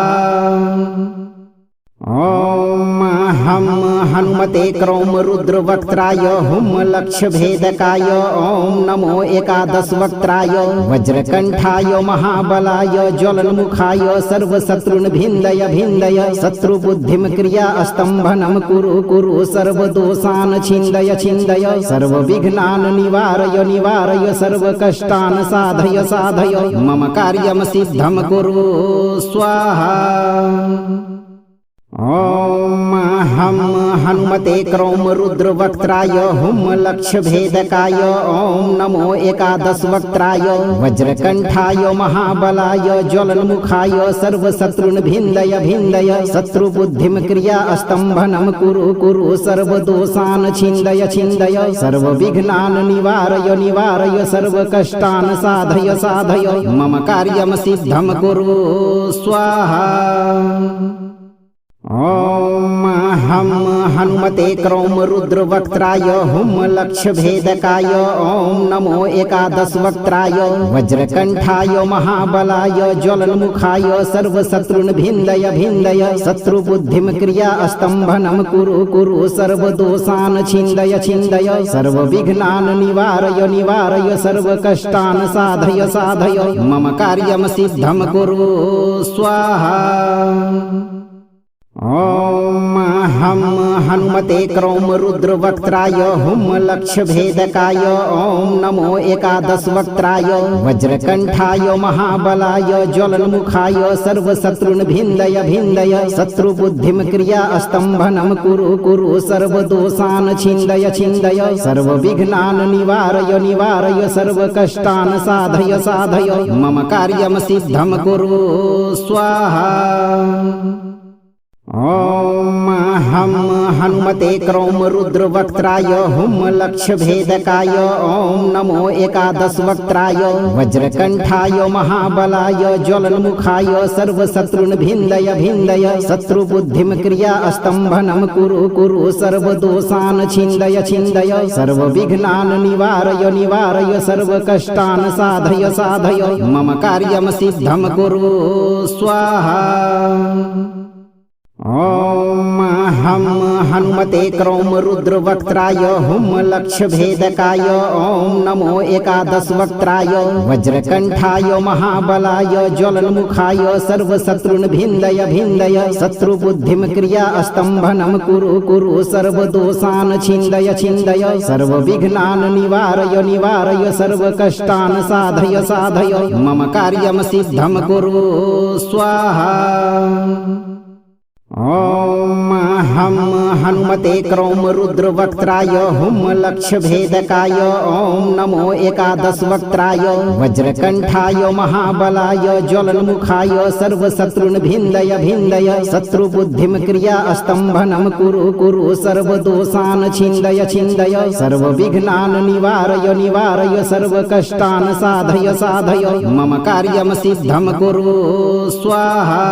ओम हम हनुमते क्रौम रुद्रवक्त्राय हुम लक्ष्य भेदकाय ओम नमो एकादश वक्त्राय वज्रकंठाय महाबलाय ज्वलन्मुखाय सर्वशत्रुन् भिन्दय भिन्दय शत्रुबुद्धिं क्रिया स्तम्भनं कुरु कुरु सर्वदोषान् छिन्दय छिन्दय सर्वविघ्नान् निवारय निवारय सर्वकष्टान् साधय साधय मम कार्यं सिद्धं कुरु स्वाहा। ओम हम हनुमते क्रौम रुद्रवक्त्राय हुम लक्ष्य भेदकाय ओम नमो एकादश वक्त्राय वज्रकंठाय महाबलाय ज्वलन्मुखाय सर्वशत्रुन् भिन्दय भिन्दय शत्रुबुद्धिं क्रिया स्तम्भनं कुरु कुरु सर्वदोषान् छिन्दय छिन्दय सर्वविघ्नान् निवारय निवारय सर्वकष्टान् साधय साधय मम कार्यं सिद्धं कुरु स्वाहा। ओम हम हनुमते क्रौम रुद्रवक्त्राय हुम लक्ष्य भेदकाय ओम नमो एकादश वक्त्राय वज्रकंठाय महाबलाय ज्वलन्मुखाय सर्वशत्रुन् भिन्दय भिन्दय शत्रुबुद्धिं क्रिया स्तम्भनं कुरु कुरु सर्वदोषान् छिन्दय छिन्दय सर्वविघ्नान् निवारय निवारय सर्वकष्टान् साधय साधय मम कार्यं सिद्धं कुरु स्वाहा। ओम हम हनुमते क्रौम रुद्रवक्त्राय हुम लक्ष्य भेदकाय ओम नमो एकादश वक्त्राय वज्रकंठाय महाबलाय ज्वलन्मुखाय सर्वशत्रुन् भिन्दय भिन्दय शत्रुबुद्धिं क्रिया स्तम्भनं कुरु कुरु सर्वदोषान् छिन्दय छिन्दय सर्वविघ्नान् निवारय निवारय सर्वकष्टान् साधय साधय मम कार्यं सिद्धं कुरु स्वाहा। ओम हम हनुमते क्रौम रुद्रवक्त्राय हुम लक्ष्य भेदकाय ओम नमो एकादश वक्त्राय वज्रकंठाय महाबलाय ज्वलन्मुखाय सर्वशत्रुन् भिन्दय भिन्दय शत्रुबुद्धिं क्रिया स्तम्भनं कुरु कुरु सर्वदोषान् छिन्दय छिन्दय सर्वविघ्नान् निवारय निवारय सर्वकष्टान् साधय साधय मम कार्यं सिद्धं कुरु स्वाहा। ओम हम हनुमते क्रौम रुद्रवक्त्राय हुम लक्ष्य भेदकाय ओम नमो एकादश वक्त्राय वज्रकंठाय महाबलाय ज्वलन्मुखाय सर्वशत्रुन् भिन्दय भिन्दय शत्रुबुद्धिं क्रिया स्तम्भनं कुरु कुरु सर्वदोषान् छिन्दय छिन्दय सर्वविघ्नान् निवारय निवारय सर्वकष्टान् साधय साधय मम कार्यं सिद्धं कुरु स्वाहा। ओम हम हनुमते क्रौम रुद्रवक्त्राय हुम लक्ष्य भेदकाय ओम नमो एकादश वक्त्राय वज्रकंठाय महाबलाय ज्वलन्मुखाय सर्वशत्रुन् भिन्दय भिन्दय शत्रुबुद्धिं क्रिया स्तम्भनं कुरु कुरु सर्वदोषान् छिन्दय छिन्दय सर्वविघ्नान् निवारय निवारय सर्वकष्टान् साधय साधय मम कार्यं सिद्धं कुरु स्वाहा।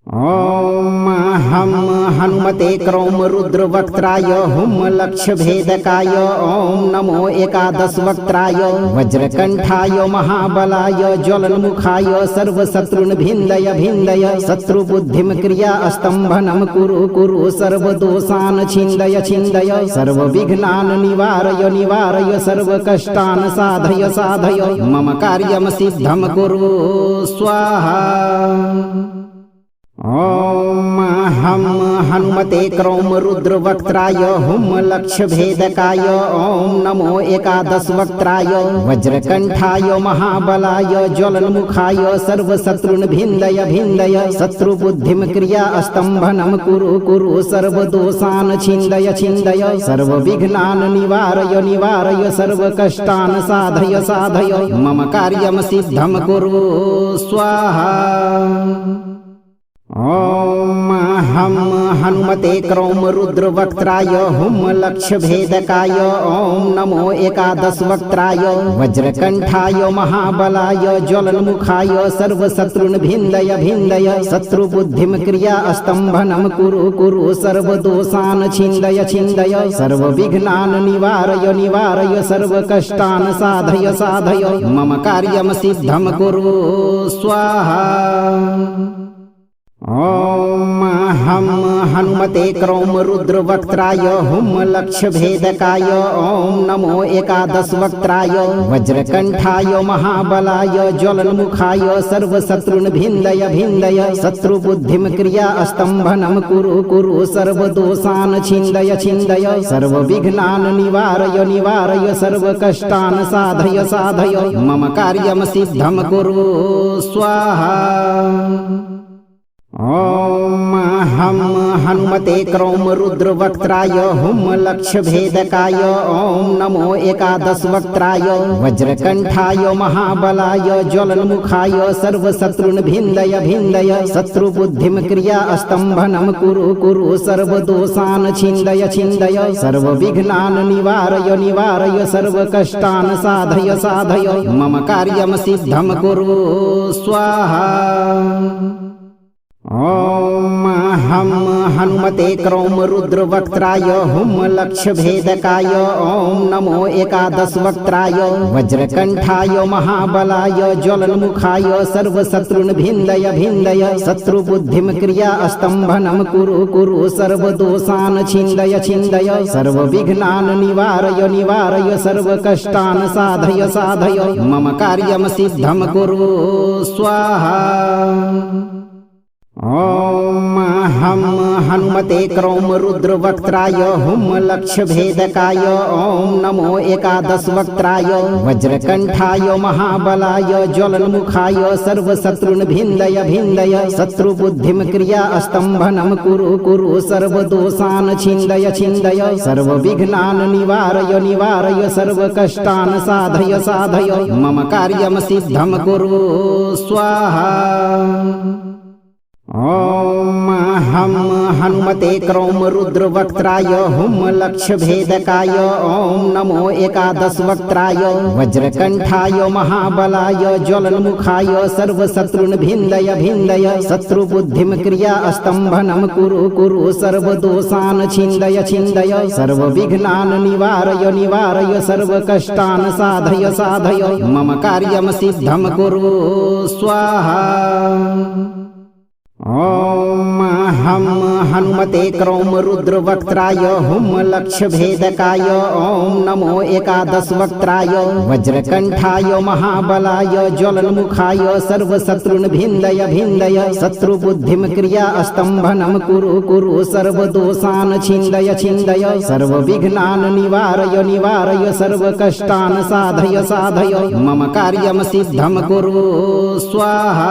ओम हम हनुमते क्रौम रुद्रवक्त्राय हुम लक्ष्य भेदकाय ओम नमो एकादश वक्त्राय वज्रकंठाय महाबलाय ज्वलन्मुखाय सर्वशत्रुन् भिन्दय भिन्दय शत्रुबुद्धिं क्रिया स्तम्भनं कुरु कुरु सर्वदोषान् छिन्दय छिन्दय सर्वविघ्नान् निवारय निवारय सर्वकष्टान् साधय साधय मम कार्यं सिद्धं कुरु स्वाहा। ओम हम हनुमते क्रौमरुद्रवक्त्राय हुम लक्ष्यभेदकाय ॐ नमो एकादशवक्त्राय वज्रकण्ठाय महाबलाय ज्वलन्मुखाय सर्वशत्रुन्भिन्दय भिन्दय शत्रुबुद्धिं क्रिया स्तम्भनं कुरु कुरु सर्वदोषान् छिन्दय छिन्दय सर्वविघ्नान् निवारय निवारय सर्वकष्टान् साधय साधय मम कार्यं सिद्धं कुरु स्वाहा। ॐ हम हनुमते क्रौमरुद्रवक्त्राय हुम लक्ष्यभेदकाय ॐ नमो एकादशवक्त्राय वज्रकण्ठाय महाबलाय ज्वलन्मुखाय सर्वशत्रुन्भिन्दय भिन्दय शत्रुबुद्धिं क्रिया स्तम्भनं कुरु कुरु सर्वदोषान् छिन्दय छिन्दय सर्वविघ्नान् निवारय निवारय सर्वकष्टान् साधय साधय मम कार्यं सिद्धं कुरु स्वाहा। ॐ हम हनुमते क्रौमरुद्रवक्त्राय हुम लक्ष्यभेदकाय ॐ नमो एकादशवक्त्राय वज्रकण्ठाय महाबलाय ज्वलन्मुखाय सर्वशत्रुन्भिन्दय भिन्दय शत्रुबुद्धिं क्रिया स्तम्भनं कुरु कुरु सर्वदोषान् छिन्दय छिन्दय सर्वविघ्नान् निवारय निवारय सर्वकष्टान् साधय साधय मम कार्यं सिद्धं कुरु स्वाहा। ॐ हम हनुमते क्रौमरुद्रवक्त्राय हुम लक्ष्यभेदकाय ॐ नमो एकादशवक्त्राय वज्रकण्ठाय महाबलाय ज्वलन्मुखाय सर्वशत्रुन्भिन्दय भिन्दय शत्रुबुद्धिं क्रिया स्तम्भनं कुरु कुरु सर्वदोषान् छिन्दय छिन्दय सर्वविघ्नान् निवारय निवारय सर्वकष्टान् साधय साधय मम कार्यं सिद्धं कुरु स्वाहा। ॐ हम हनुमते क्रौमरुद्रवक्त्राय हुम लक्ष्यभेदकाय ॐ नमो एकादशवक्त्राय वज्रकण्ठाय महाबलाय ज्वलन्मुखाय सर्वशत्रुन्भिन्दय भिन्दय शत्रुबुद्धिं क्रिया स्तम्भनं कुरु कुरु सर्वदोषान् छिन्दय छिन्दय सर्वविघ्नान् निवारय निवारय सर्वकष्टान् साधय साधय मम कार्यं सिद्धं कुरु स्वाहा। ॐ हम हनुमते क्रौमरुद्रवक्त्राय हुम लक्ष्यभेदकाय ॐ नमो एकादशवक्त्राय वज्रकण्ठाय महाबलाय ज्वलन्मुखाय सर्वशत्रुन्भिन्दय भिन्दय शत्रुबुद्धिं क्रिया स्तम्भनं कुरु कुरु सर्वदोषान् छिन्दय छिन्दय सर्वविघ्नान् निवारय निवारय सर्वकष्टान् साधय साधय मम कार्यं सिद्धं कुरु स्वाहा। ॐ हम हनुमते क्रौमरुद्रवक्त्राय हुम लक्ष्यभेदकाय ॐ नमो एकादशवक्त्राय वज्रकण्ठाय महाबलाय ज्वलन्मुखाय सर्वशत्रुन्भिन्दय भिन्दय शत्रुबुद्धिं क्रिया स्तम्भनं कुरु कुरु सर्वदोषान् छिन्दय छिन्दय सर्वविघ्नान् निवारय निवारय सर्वकष्टान् साधय साधय मम कार्यं सिद्धं कुरु स्वाहा। ॐ हम हनुमते क्रौमरुद्रवक्त्राय हुम लक्ष्यभेदकाय ॐ नमो एकादशवक्त्राय वज्रकण्ठाय महाबलाय ज्वलन्मुखाय सर्वशत्रुन्भिन्दय भिन्दय शत्रुबुद्धिं क्रिया स्तम्भनं कुरु कुरु सर्वदोषान् छिन्दय छिन्दय सर्वविघ्नान् निवारय निवारय सर्वकष्टान् साधय साधय मम कार्यं सिद्धं कुरु स्वाहा।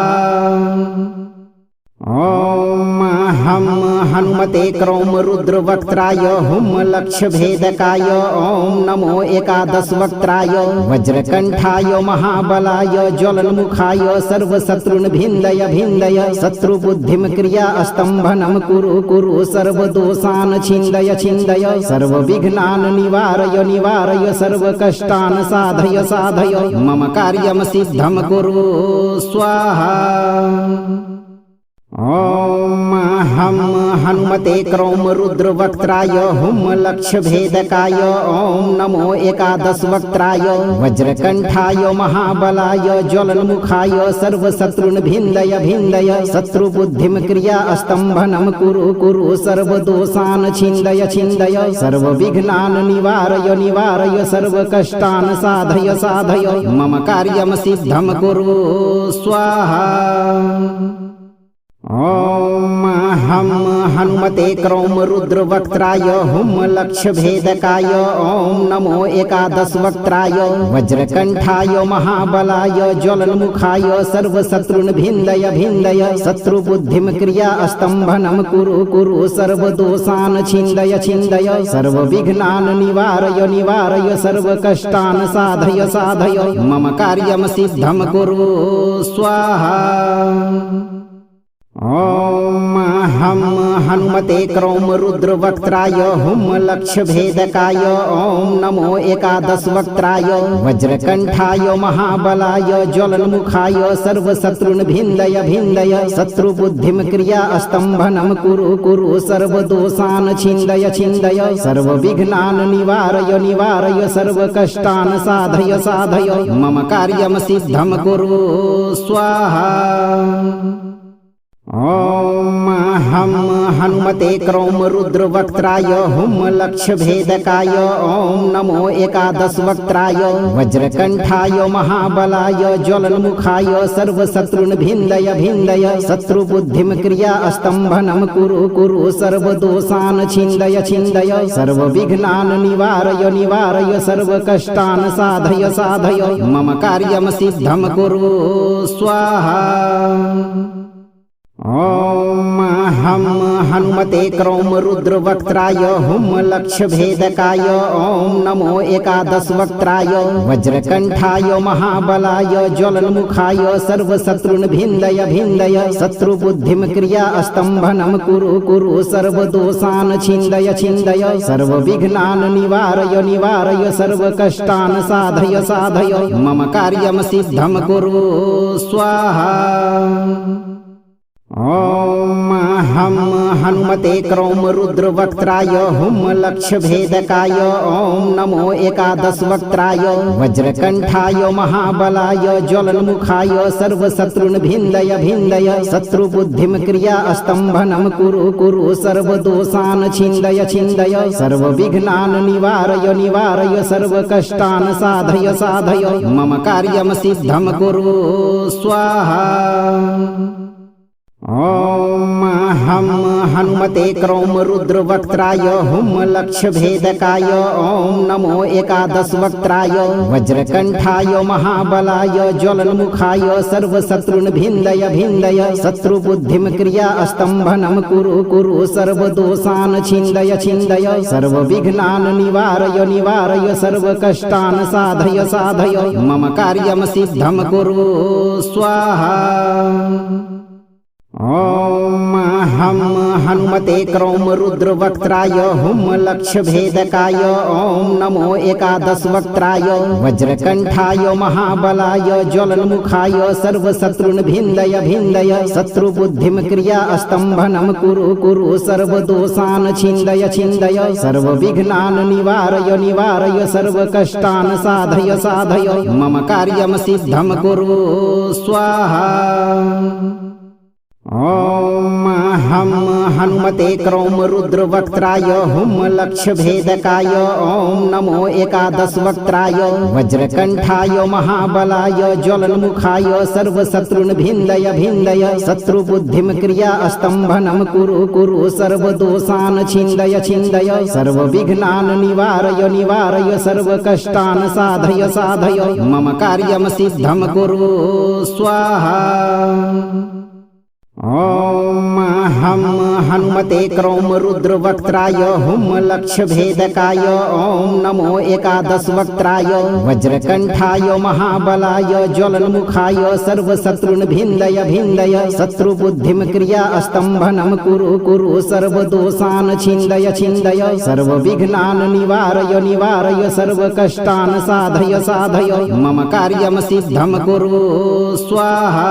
ॐ हम हनुमते क्रौमरुद्रवक्त्राय हुम लक्ष्यभेदकाय ॐ नमो एकादशवक्त्राय वज्रकण्ठाय महाबलाय ज्वलन्मुखाय सर्वशत्रुन्भिन्दय भिन्दय शत्रुबुद्धिं क्रिया स्तम्भनं कुरु कुरु सर्वदोषान् छिन्दय छिन्दय सर्वविघ्नान् निवारय निवारय सर्वकष्टान् साधय साधय मम कार्यं सिद्धं कुरु स्वाहा। ॐ हम हनुमते क्रौमरुद्रवक्त्राय हुम लक्ष्यभेदकाय ॐ नमो एकादशवक्त्राय वज्रकण्ठाय महाबलाय ज्वलन्मुखाय सर्वशत्रुन्भिन्दय भिन्दय शत्रुबुद्धिं क्रिया स्तम्भनं कुरु कुरु सर्वदोषान् छिन्दय छिन्दय सर्वविघ्नान् निवारय निवारय सर्वकष्टान् साधय साधय मम कार्यं सिद्धं कुरु स्वाहा। ॐ हम हनुमते क्रौम रुद्रवक्त्राय हुम लक्ष्य भेदकाय ओम नमो एकादश वक्त्राय वज्रकंठाय महाबलाय ज्वलन्मुखाय सर्वशत्रुन् भिन्दय भिन्दय शत्रुबुद्धिं क्रिया स्तम्भनं कुरु कुरु सर्वदोषान् छिन्दय छिन्दय सर्वविघ्नान् निवारय निवारय सर्वकष्टान् साधय साधय मम कार्यं सिद्धं कुरु स्वाहा। ओम हम हनुमते क्रौम रुद्रवक्त्राय हुम लक्ष्य भेदकाय ओम नमो एकादश वक्त्राय वज्रकंठाय महाबलाय ज्वलन्मुखाय सर्वशत्रुन् भिन्दय भिन्दय शत्रुबुद्धिं क्रिया स्तम्भनं कुरु कुरु सर्वदोषान् छिन्दय छिन्दय सर्वविघ्नान् निवारय निवारय सर्वकष्टान् साधय साधय मम कार्यं सिद्धं कुरु स्वाहा। ओम हम हनुमते क्रौम रुद्रवक्त्राय हुम लक्ष्य भेदकाय ओम नमो एकादश वक्त्राय वज्रकंठाय महाबलाय ज्वलन्मुखाय सर्वशत्रुन् भिन्दय भिन्दय शत्रुबुद्धिं क्रिया स्तम्भनं कुरु कुरु सर्वदोषान् छिन्दय छिन्दय सर्वविघ्नान् निवारय निवारय सर्वकष्टान् साधय साधय मम कार्यं सिद्धं कुरु स्वाहा। ओम हम हनुमते क्रौम रुद्रवक्त्राय हुम लक्ष्य भेदकाय ओम नमो एकादश वक्त्राय वज्रकंठाय महाबलाय ज्वलन्मुखाय सर्वशत्रुन् भिन्दय भिन्दय शत्रुबुद्धिं क्रिया स्तम्भनं कुरु कुरु सर्वदोषान् छिन्दय छिन्दय सर्वविघ्नान् निवारय निवारय सर्वकष्टान् साधय साधय मम कार्यं सिद्धं कुरु स्वाहा। ओम हम हनुमते क्रौम रुद्रवक्त्राय हुम लक्ष्य भेदकाय ओम नमो एकादश वक्त्राय वज्रकंठाय महाबलाय ज्वलन्मुखाय सर्वशत्रुन् भिन्दय भिन्दय शत्रुबुद्धिं क्रिया स्तम्भनं कुरु कुरु सर्वदोषान् छिन्दय छिन्दय सर्वविघ्नान् निवारय निवारय सर्वकष्टान् साधय साधय मम कार्यं सिद्धं कुरु स्वाहा। ओम हम हनुमते क्रौम रुद्रवक्त्राय हुम लक्ष्य भेदकाय ओम नमो एकादश वक्त्राय वज्रकंठाय महाबलाय ज्वलन्मुखाय सर्वशत्रुन् भिन्दय भिन्दय शत्रुबुद्धिं क्रिया स्तम्भनं कुरु कुरु सर्वदोषान् छिन्दय छिन्दय सर्वविघ्नान् निवारय निवारय सर्वकष्टान् साधय साधय मम कार्यं सिद्धं कुरु स्वाहा। ओम हम हनुमते क्रौम रुद्रवक्त्राय हुम लक्ष्य भेदकाय ओम नमो एकादश वक्त्राय वज्रकंठाय महाबलाय ज्वलन्मुखाय सर्वशत्रुन् भिन्दय भिन्दय शत्रुबुद्धिं क्रिया स्तम्भनं कुरु कुरु सर्वदोषान् छिन्दय छिन्दय सर्वविघ्नान् निवारय निवारय सर्वकष्टान् साधय साधय मम कार्यं सिद्धं कुरु स्वाहा। ओम हम हनुमते क्रौम रुद्रवक्त्राय हुम लक्ष्य भेदकाय ओम नमो एकादश वक्त्राय वज्रकंठाय महाबलाय ज्वलन्मुखाय सर्वशत्रुन् भिन्दय भिन्दय शत्रुबुद्धिं क्रिया स्तम्भनं कुरु कुरु सर्वदोषान् छिन्दय छिन्दय सर्वविघ्नान् निवारय निवारय सर्वकष्टान् साधय साधय मम कार्यं सिद्धं कुरु स्वाहा। ओम हम हनुमते क्रौम रुद्रवक्त्राय हुम लक्ष्य भेदकाय ओम नमो एकादश वक्त्राय वज्रकंठाय महाबलाय ज्वलन्मुखाय सर्वशत्रुन् भिन्दय भिन्दय शत्रुबुद्धिं क्रिया स्तम्भनं कुरु कुरु सर्वदोषान् छिन्दय छिन्दय सर्वविघ्नान् निवारय निवारय सर्वकष्टान् साधय साधय मम कार्यं सिद्धं कुरु स्वाहा।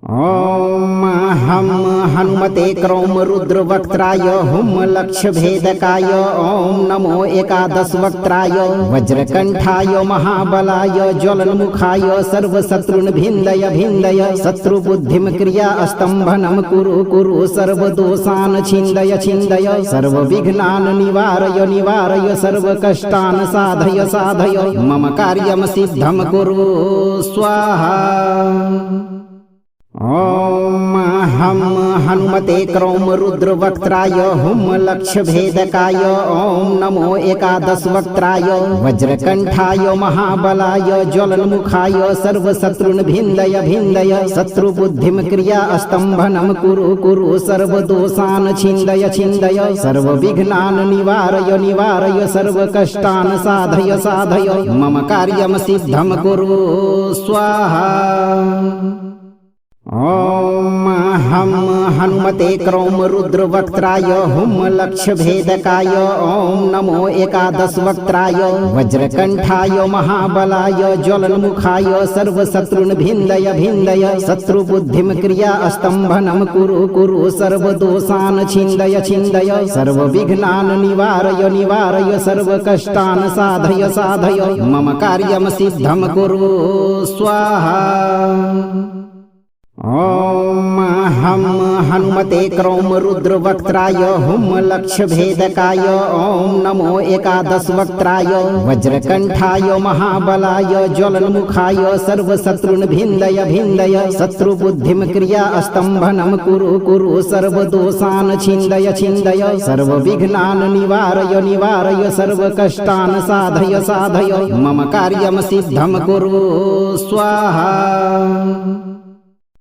ओम हम हनुमते क्रौम रुद्रवक्त्राय हुम लक्ष्य भेदकाय ओम नमो एकादश वक्त्राय वज्रकंठाय महाबलाय ज्वलन्मुखाय सर्वशत्रुन् भिन्दय भिन्दय शत्रुबुद्धिं क्रिया स्तम्भनं कुरु कुरु सर्वदोषान् छिन्दय छिन्दय सर्वविघ्नान् निवारय निवारय सर्वकष्टान् साधय साधय मम कार्यं सिद्धं कुरु स्वाहा। ओम हम हनुमते क्रौम रुद्रवक्त्राय हुम लक्ष्य भेदकाय ओम नमो एकादश वक्त्राय वज्रकंठाय महाबलाय ज्वलन्मुखाय सर्वशत्रुन् भिन्दय भिन्दय शत्रुबुद्धिं क्रिया स्तम्भनं कुरु कुरु सर्वदोषान् छिन्दय छिन्दय सर्वविघ्नान् निवारय निवारय सर्वकष्टान् साधय साधय मम कार्यं सिद्धं कुरु स्वाहा। ओम हम हनुमते क्रौम रुद्रवक्त्राय हुम लक्ष्य भेदकाय ओम नमो एकादश वक्त्राय वज्रकंठाय महाबलाय ज्वलन्मुखाय सर्वशत्रुन् भिन्दय भिन्दय शत्रुबुद्धिं क्रिया स्तम्भनं कुरु कुरु सर्वदोषान् छिन्दय छिन्दय सर्वविघ्नान् निवारय निवारय सर्वकष्टान् साधय साधय मम कार्यं सिद्धं कुरु स्वाहा। ओम हम हनुमते क्रौम रुद्रवक्त्राय हुम लक्ष्य भेदकाय ओम नमो एकादश वक्त्राय वज्रकंठाय महाबलाय ज्वलन्मुखाय सर्वशत्रुन् भिन्दय भिन्दय शत्रुबुद्धिं क्रिया स्तम्भनं कुरु कुरु सर्वदोषान् छिन्दय छिन्दय सर्वविघ्नान् निवारय निवारय सर्वकष्टान् साधय साधय मम कार्यं सिद्धं कुरु स्वाहा।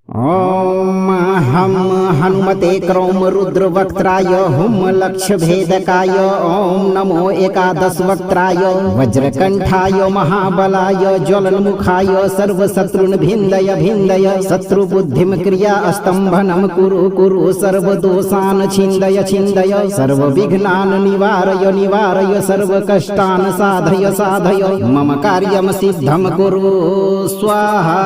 ओम हम हनुमते क्रौम रुद्रवक्त्राय हुम लक्ष्य भेदकाय ओम नमो एकादश वक्त्राय वज्रकंठाय महाबलाय ज्वलन्मुखाय सर्वशत्रुन् भिन्दय भिन्दय शत्रुबुद्धिं क्रिया स्तम्भनं कुरु कुरु सर्वदोषान् छिन्दय छिन्दय सर्वविघ्नान् निवारय निवारय सर्वकष्टान् साधय साधय मम कार्यं सिद्धं कुरु स्वाहा।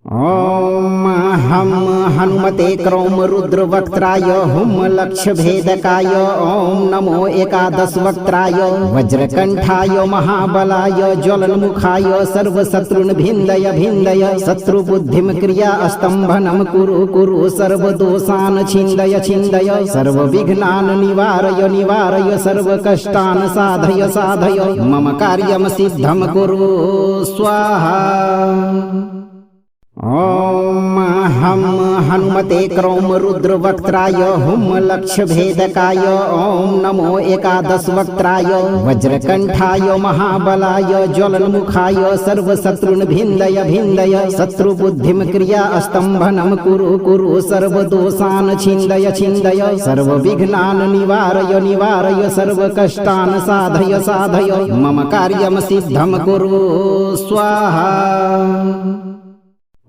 ओम हम हनुमते क्रौम रुद्रवक्त्राय हुम लक्ष्य भेदकाय ओम नमो एकादश वक्त्राय वज्रकंठाय महाबलाय ज्वलन्मुखाय सर्वशत्रुन् भिन्दय भिन्दय शत्रुबुद्धिं क्रिया स्तम्भनं कुरु कुरु सर्वदोषान् छिन्दय छिन्दय सर्वविघ्नान् निवारय निवारय सर्वकष्टान् साधय साधय मम कार्यं सिद्धं कुरु स्वाहा। ओम हम हनुमते क्रौम रुद्रवक्त्राय हुम लक्ष्य भेदकाय ओम नमो एकादश वक्त्राय वज्रकंठाय महाबलाय ज्वलन्मुखाय सर्वशत्रुन् भिन्दय भिन्दय शत्रुबुद्धिं क्रिया स्तम्भनं कुरु कुरु सर्वदोषान् छिन्दय छिन्दय सर्वविघ्नान् निवारय निवारय सर्वकष्टान् साधय साधय मम कार्यं सिद्धं कुरु स्वाहा।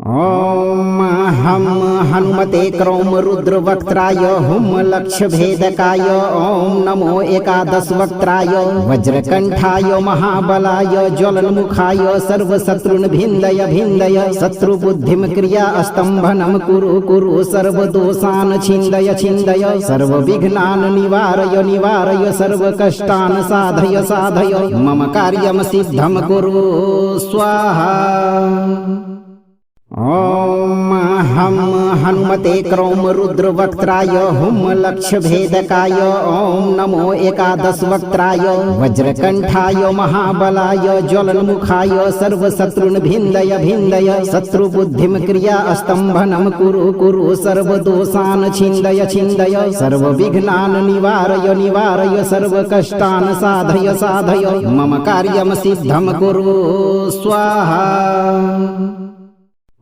ओम हम हनुमते क्रौम रुद्रवक्त्राय हुम लक्ष्य भेदकाय ओम नमो एकादश वक्त्राय वज्रकंठाय महाबलाय ज्वलन्मुखाय सर्वशत्रुन् भिन्दय भिन्दय शत्रुबुद्धिं क्रिया स्तम्भनं कुरु कुरु सर्वदोषान् छिन्दय छिन्दय सर्वविघ्नान् निवारय निवारय सर्वकष्टान् साधय साधय मम कार्यं सिद्धं कुरु स्वाहा। ओम हम हनुमते क्रौम रुद्रवक्त्राय हुम लक्ष्य भेदकाय ओम नमो एकादश वक्त्राय वज्रकंठाय महाबलाय ज्वलन्मुखाय सर्वशत्रुन् भिन्दय भिन्दय शत्रुबुद्धिं क्रिया स्तम्भनं कुरु कुरु सर्वदोषान् छिन्दय छिन्दय सर्वविघ्नान् निवारय निवारय सर्वकष्टान् साधय साधय मम कार्यं सिद्धं कुरु स्वाहा।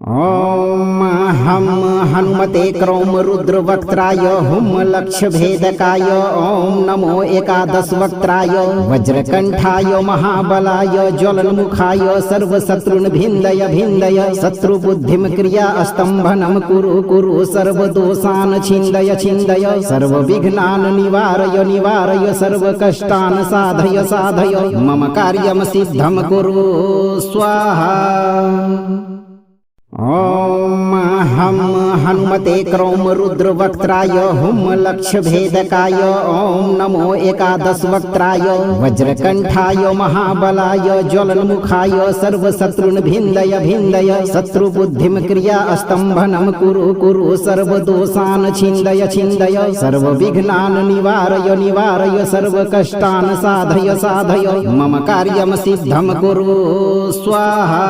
ओम हम हनुमते क्रौम रुद्रवक्त्राय हुम लक्ष्य भेदकाय ओम नमो एकादश वक्त्राय वज्रकंठाय महाबलाय ज्वलन्मुखाय सर्वशत्रुन् भिन्दय भिन्दय शत्रुबुद्धिं क्रिया स्तम्भनं कुरु कुरु सर्वदोषान् छिन्दय छिन्दय सर्वविघ्नान् निवारय निवारय सर्वकष्टान् साधय साधय मम कार्यं सिद्धं कुरु स्वाहा। ओम हम हनुमते क्रौम रुद्रवक्त्राय हुम लक्ष्य भेदकाय ओम नमो एकादश वक्त्राय वज्रकंठाय महाबलाय ज्वलन्मुखाय सर्वशत्रुन् भिन्दय भिन्दय शत्रुबुद्धिं क्रिया स्तम्भनं कुरु कुरु सर्वदोषान् छिन्दय छिन्दय सर्वविघ्नान् निवारय निवारय सर्वकष्टान् साधय साधय मम कार्यं सिद्धं कुरु स्वाहा।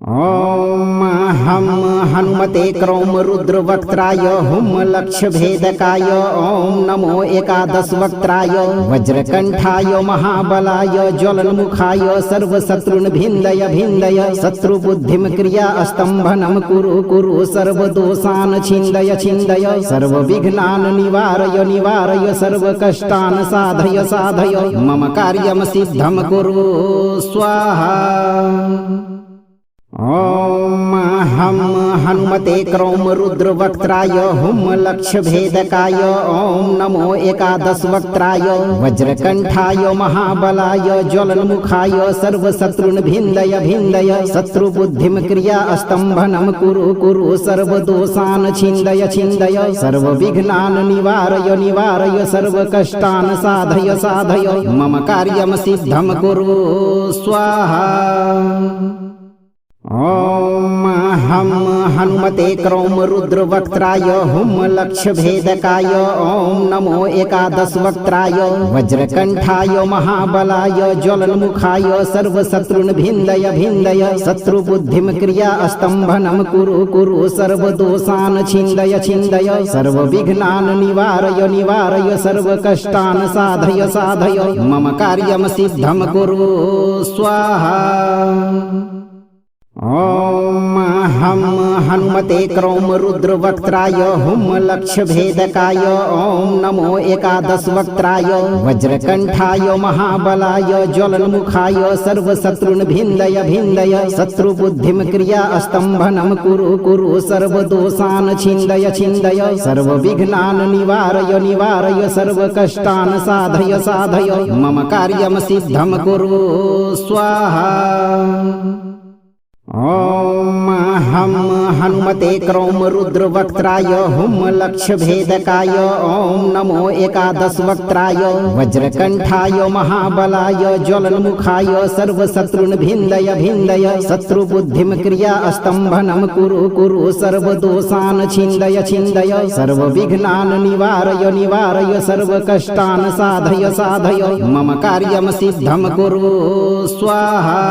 ओम हम हनुमते क्रौमरुद्रवक्त्राय हुं लक्ष्यभेदकाय ॐ नमो एकादशवक्त्राय वज्रकण्ठाय महाबलाय ज्वलन्मुखाय सर्वशत्रुन्भिन्दय भिन्दय शत्रुबुद्धिं क्रिया स्तम्भनं कुरु कुरु सर्वदोषान् छिन्दय छिन्दय सर्वविघ्नान् निवारय निवारय सर्वकष्टान् साधय साधय मम कार्यं सिद्धं कुरु स्वाहा। ॐ हम हनुमते क्रौमरुद्रवक्त्राय हुं लक्ष्यभेदकाय ॐ नमो एकादशवक्त्राय वज्रकण्ठाय महाबलाय ज्वलन्मुखाय सर्वशत्रुन्भिन्दय भिन्दय शत्रुबुद्धिं क्रिया स्तम्भनं कुरु कुरु सर्वदोषान् छिन्दय छिन्दय सर्वविघ्नान् निवारय निवारय सर्वकष्टान् साधय साधय मम कार्यं सिद्धं कुरु स्वाहा। ॐ हम हनुमते क्रौमरुद्रवक्त्राय हुं लक्ष्यभेदकाय ॐ नमो एकादशवक्त्राय वज्रकण्ठाय महाबलाय ज्वलन्मुखाय सर्वशत्रुन्भिन्दय भिन्दय शत्रुबुद्धिं क्रिया स्तम्भनं कुरु कुरु सर्वदोषान् छिन्दय छिन्दय सर्वविघ्नान् निवारय निवारय सर्वकष्टान् साधय साधय मम कार्यं सिद्धं कुरु स्वाहा। ॐ हम हनुमते क्रौमरुद्रवक्त्राय हुं लक्ष्यभेदकाय ॐ नमो एकादशवक्त्राय वज्रकण्ठाय महाबलाय ज्वलन्मुखाय सर्वशत्रुन्भिन्दय भिन्दय शत्रुबुद्धिं क्रिया स्तम्भनं कुरु कुरु सर्वदोषान् छिन्दय छिन्दय सर्वविघ्नान् निवारय निवारय सर्वकष्टान् साधय साधय मम कार्यं सिद्धं कुरु स्वाहा। ॐ हम हनुमते क्रौमरुद्रवक्त्राय हुं लक्ष्यभेदकाय ॐ नमो एकादशवक्त्राय वज्रकण्ठाय महाबलाय ज्वलन्मुखाय सर्वशत्रुन्भिन्दय भिन्दय शत्रुबुद्धिं क्रिया स्तम्भनं कुरु कुरु सर्वदोषान् छिन्दय छिन्दय सर्वविघ्नान् निवारय निवारय सर्वकष्टान् साधय साधय मम कार्यं सिद्धं कुरु स्वाहा।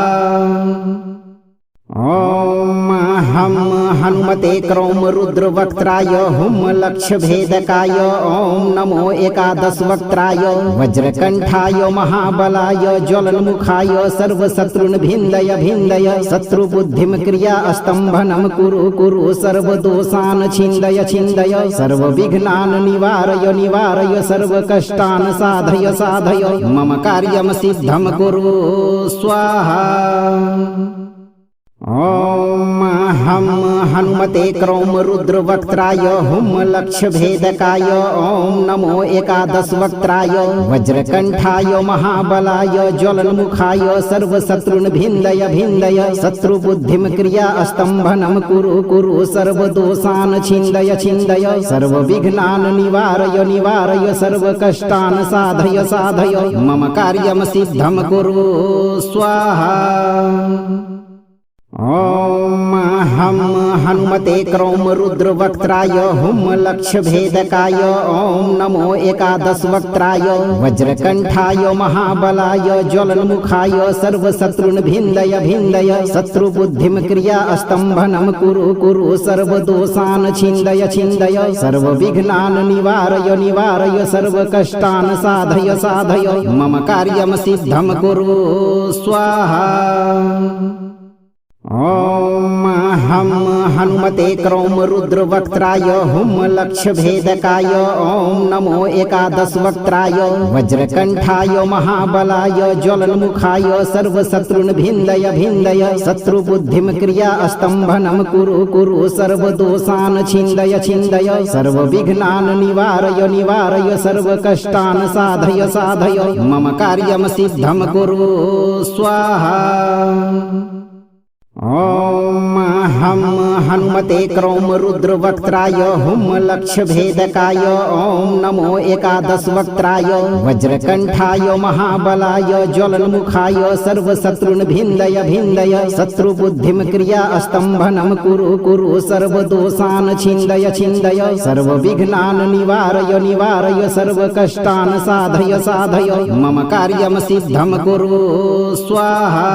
ॐ हम हनुमते क्रौमरुद्रवक्त्राय हुं लक्ष्यभेदकाय ॐ नमो एकादशवक्त्राय वज्रकण्ठाय महाबलाय ज्वलन्मुखाय सर्वशत्रुन्भिन्दय भिन्दय शत्रुबुद्धिं क्रिया स्तम्भनं कुरु कुरु सर्वदोषान् छिन्दय छिन्दय सर्वविघ्नान् निवारय निवारय सर्वकष्टान् साधय साधय मम कार्यं सिद्धं कुरु स्वाहा। ॐ हम हनुमते क्रौमरुद्रवक्त्राय हुं लक्ष्यभेदकाय ॐ नमो एकादशवक्त्राय वज्रकण्ठाय महाबलाय ज्वलन्मुखाय सर्वशत्रुन्भिन्दय भिन्दय शत्रुबुद्धिं क्रिया स्तम्भनं कुरु कुरु सर्वदोषान् छिन्दय छिन्दय सर्वविघ्नान् निवारय निवारय सर्वकष्टान् साधय साधय मम कार्यं सिद्धं कुरु स्वाहा। ॐ हम हनुमते क्रौमरुद्रवक्त्राय हुं लक्ष्यभेदकाय ॐ नमो एकादशवक्त्राय वज्रकण्ठाय महाबलाय ज्वलन्मुखाय सर्वशत्रुन्भिन्दय भिन्दय शत्रुबुद्धिं क्रिया स्तम्भनं कुरु कुरु सर्वदोषान् छिन्दय छिन्दय सर्वविघ्नान् निवारय निवारय सर्वकष्टान् साधय साधय मम कार्यं सिद्धं कुरु स्वाहा। ॐ हम हनुमते क्रौमरुद्रवक्त्राय हुं लक्ष्यभेदकाय ॐ नमो एकादशवक्त्राय वज्रकण्ठाय महाबलाय ज्वलन्मुखाय सर्वशत्रुन्भिन्दय भिन्दय शत्रुबुद्धिं क्रिया स्तम्भनं कुरु कुरु सर्वदोषान् छिन्दय छिन्दय सर्वविघ्नान् निवारय निवारय सर्वकष्टान् साधय साधय मम कार्यं सिद्धं कुरु स्वाहा। ॐ हम हनुमते क्रौमरुद्रवक्त्राय हुं लक्ष्यभेदकाय ॐ नमो एकादशवक्त्राय वज्रकण्ठाय महाबलाय ज्वलन्मुखाय सर्वशत्रुन्भिन्दय भिन्दय शत्रुबुद्धिं क्रिया स्तम्भनं कुरु कुरु सर्वदोषान् छिन्दय छिन्दय सर्वविघ्नान् निवारय निवारय सर्वकष्टान् साधय साधय मम कार्यं सिद्धं कुरु स्वाहा।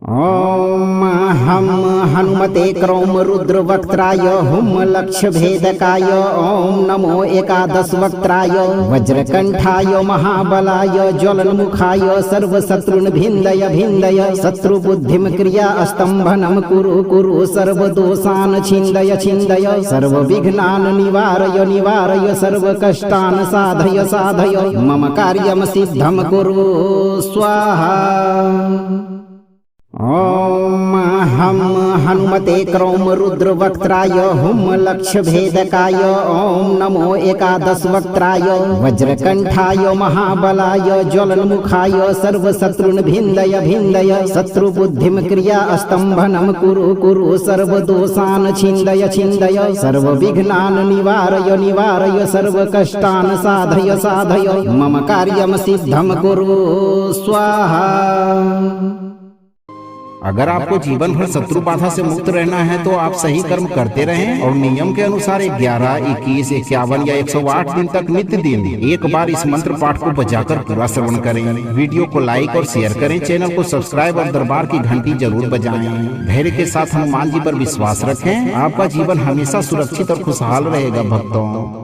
ॐ हम हनुमते क्रौम रुद्र वक्त्राय हुम लक्ष्य भेदकाय ओम नमो एकादश वक्त्राय वज्रकंठाय महाबलाय ज्वलन्मुखाय सर्वशत्रुन् भिन्दय भिन्दय शत्रुबुद्धिं क्रिया स्तम्भनं कुरु कुरु सर्वदोषान् छिन्दय छिन्दय सर्वविघ्नान् निवारय निवारय सर्वकष्टान् साधय साधय मम कार्यं सिद्धं कुरु स्वाहा। ओम हम हनुमते क्रौम रुद्र वक्त्राय हुम लक्ष्य भेदकाय ओम नमो एकादश वक्त्राय वज्रकंठाय महाबलाय ज्वलन्मुखाय सर्वशत्रुन् भिन्दय भिन्दय शत्रुबुद्धिं क्रिया स्तम्भनं कुरु कुरु सर्वदोषान् छिन्दय छिन्दय सर्वविघ्नान् निवारय निवारय सर्वकष्टान् साधय साधय मम कार्यं सिद्धं कुरु स्वाहा। अगर आपको जीवन भर शत्रु बाधा से मुक्त रहना है तो आप सही कर्म करते रहें और नियम के अनुसार 11, 21, 51 या 108 दिन तक नित्य दिन एक बार इस मंत्र पाठ को बजाकर पूरा श्रवण करें। वीडियो को लाइक और शेयर करें, चैनल को सब्सक्राइब और दरबार की घंटी जरूर बजाएं। धैर्य के साथ हनुमान जी पर विश्वास रखें, आपका जीवन हमेशा सुरक्षित और खुशहाल रहेगा भक्तों।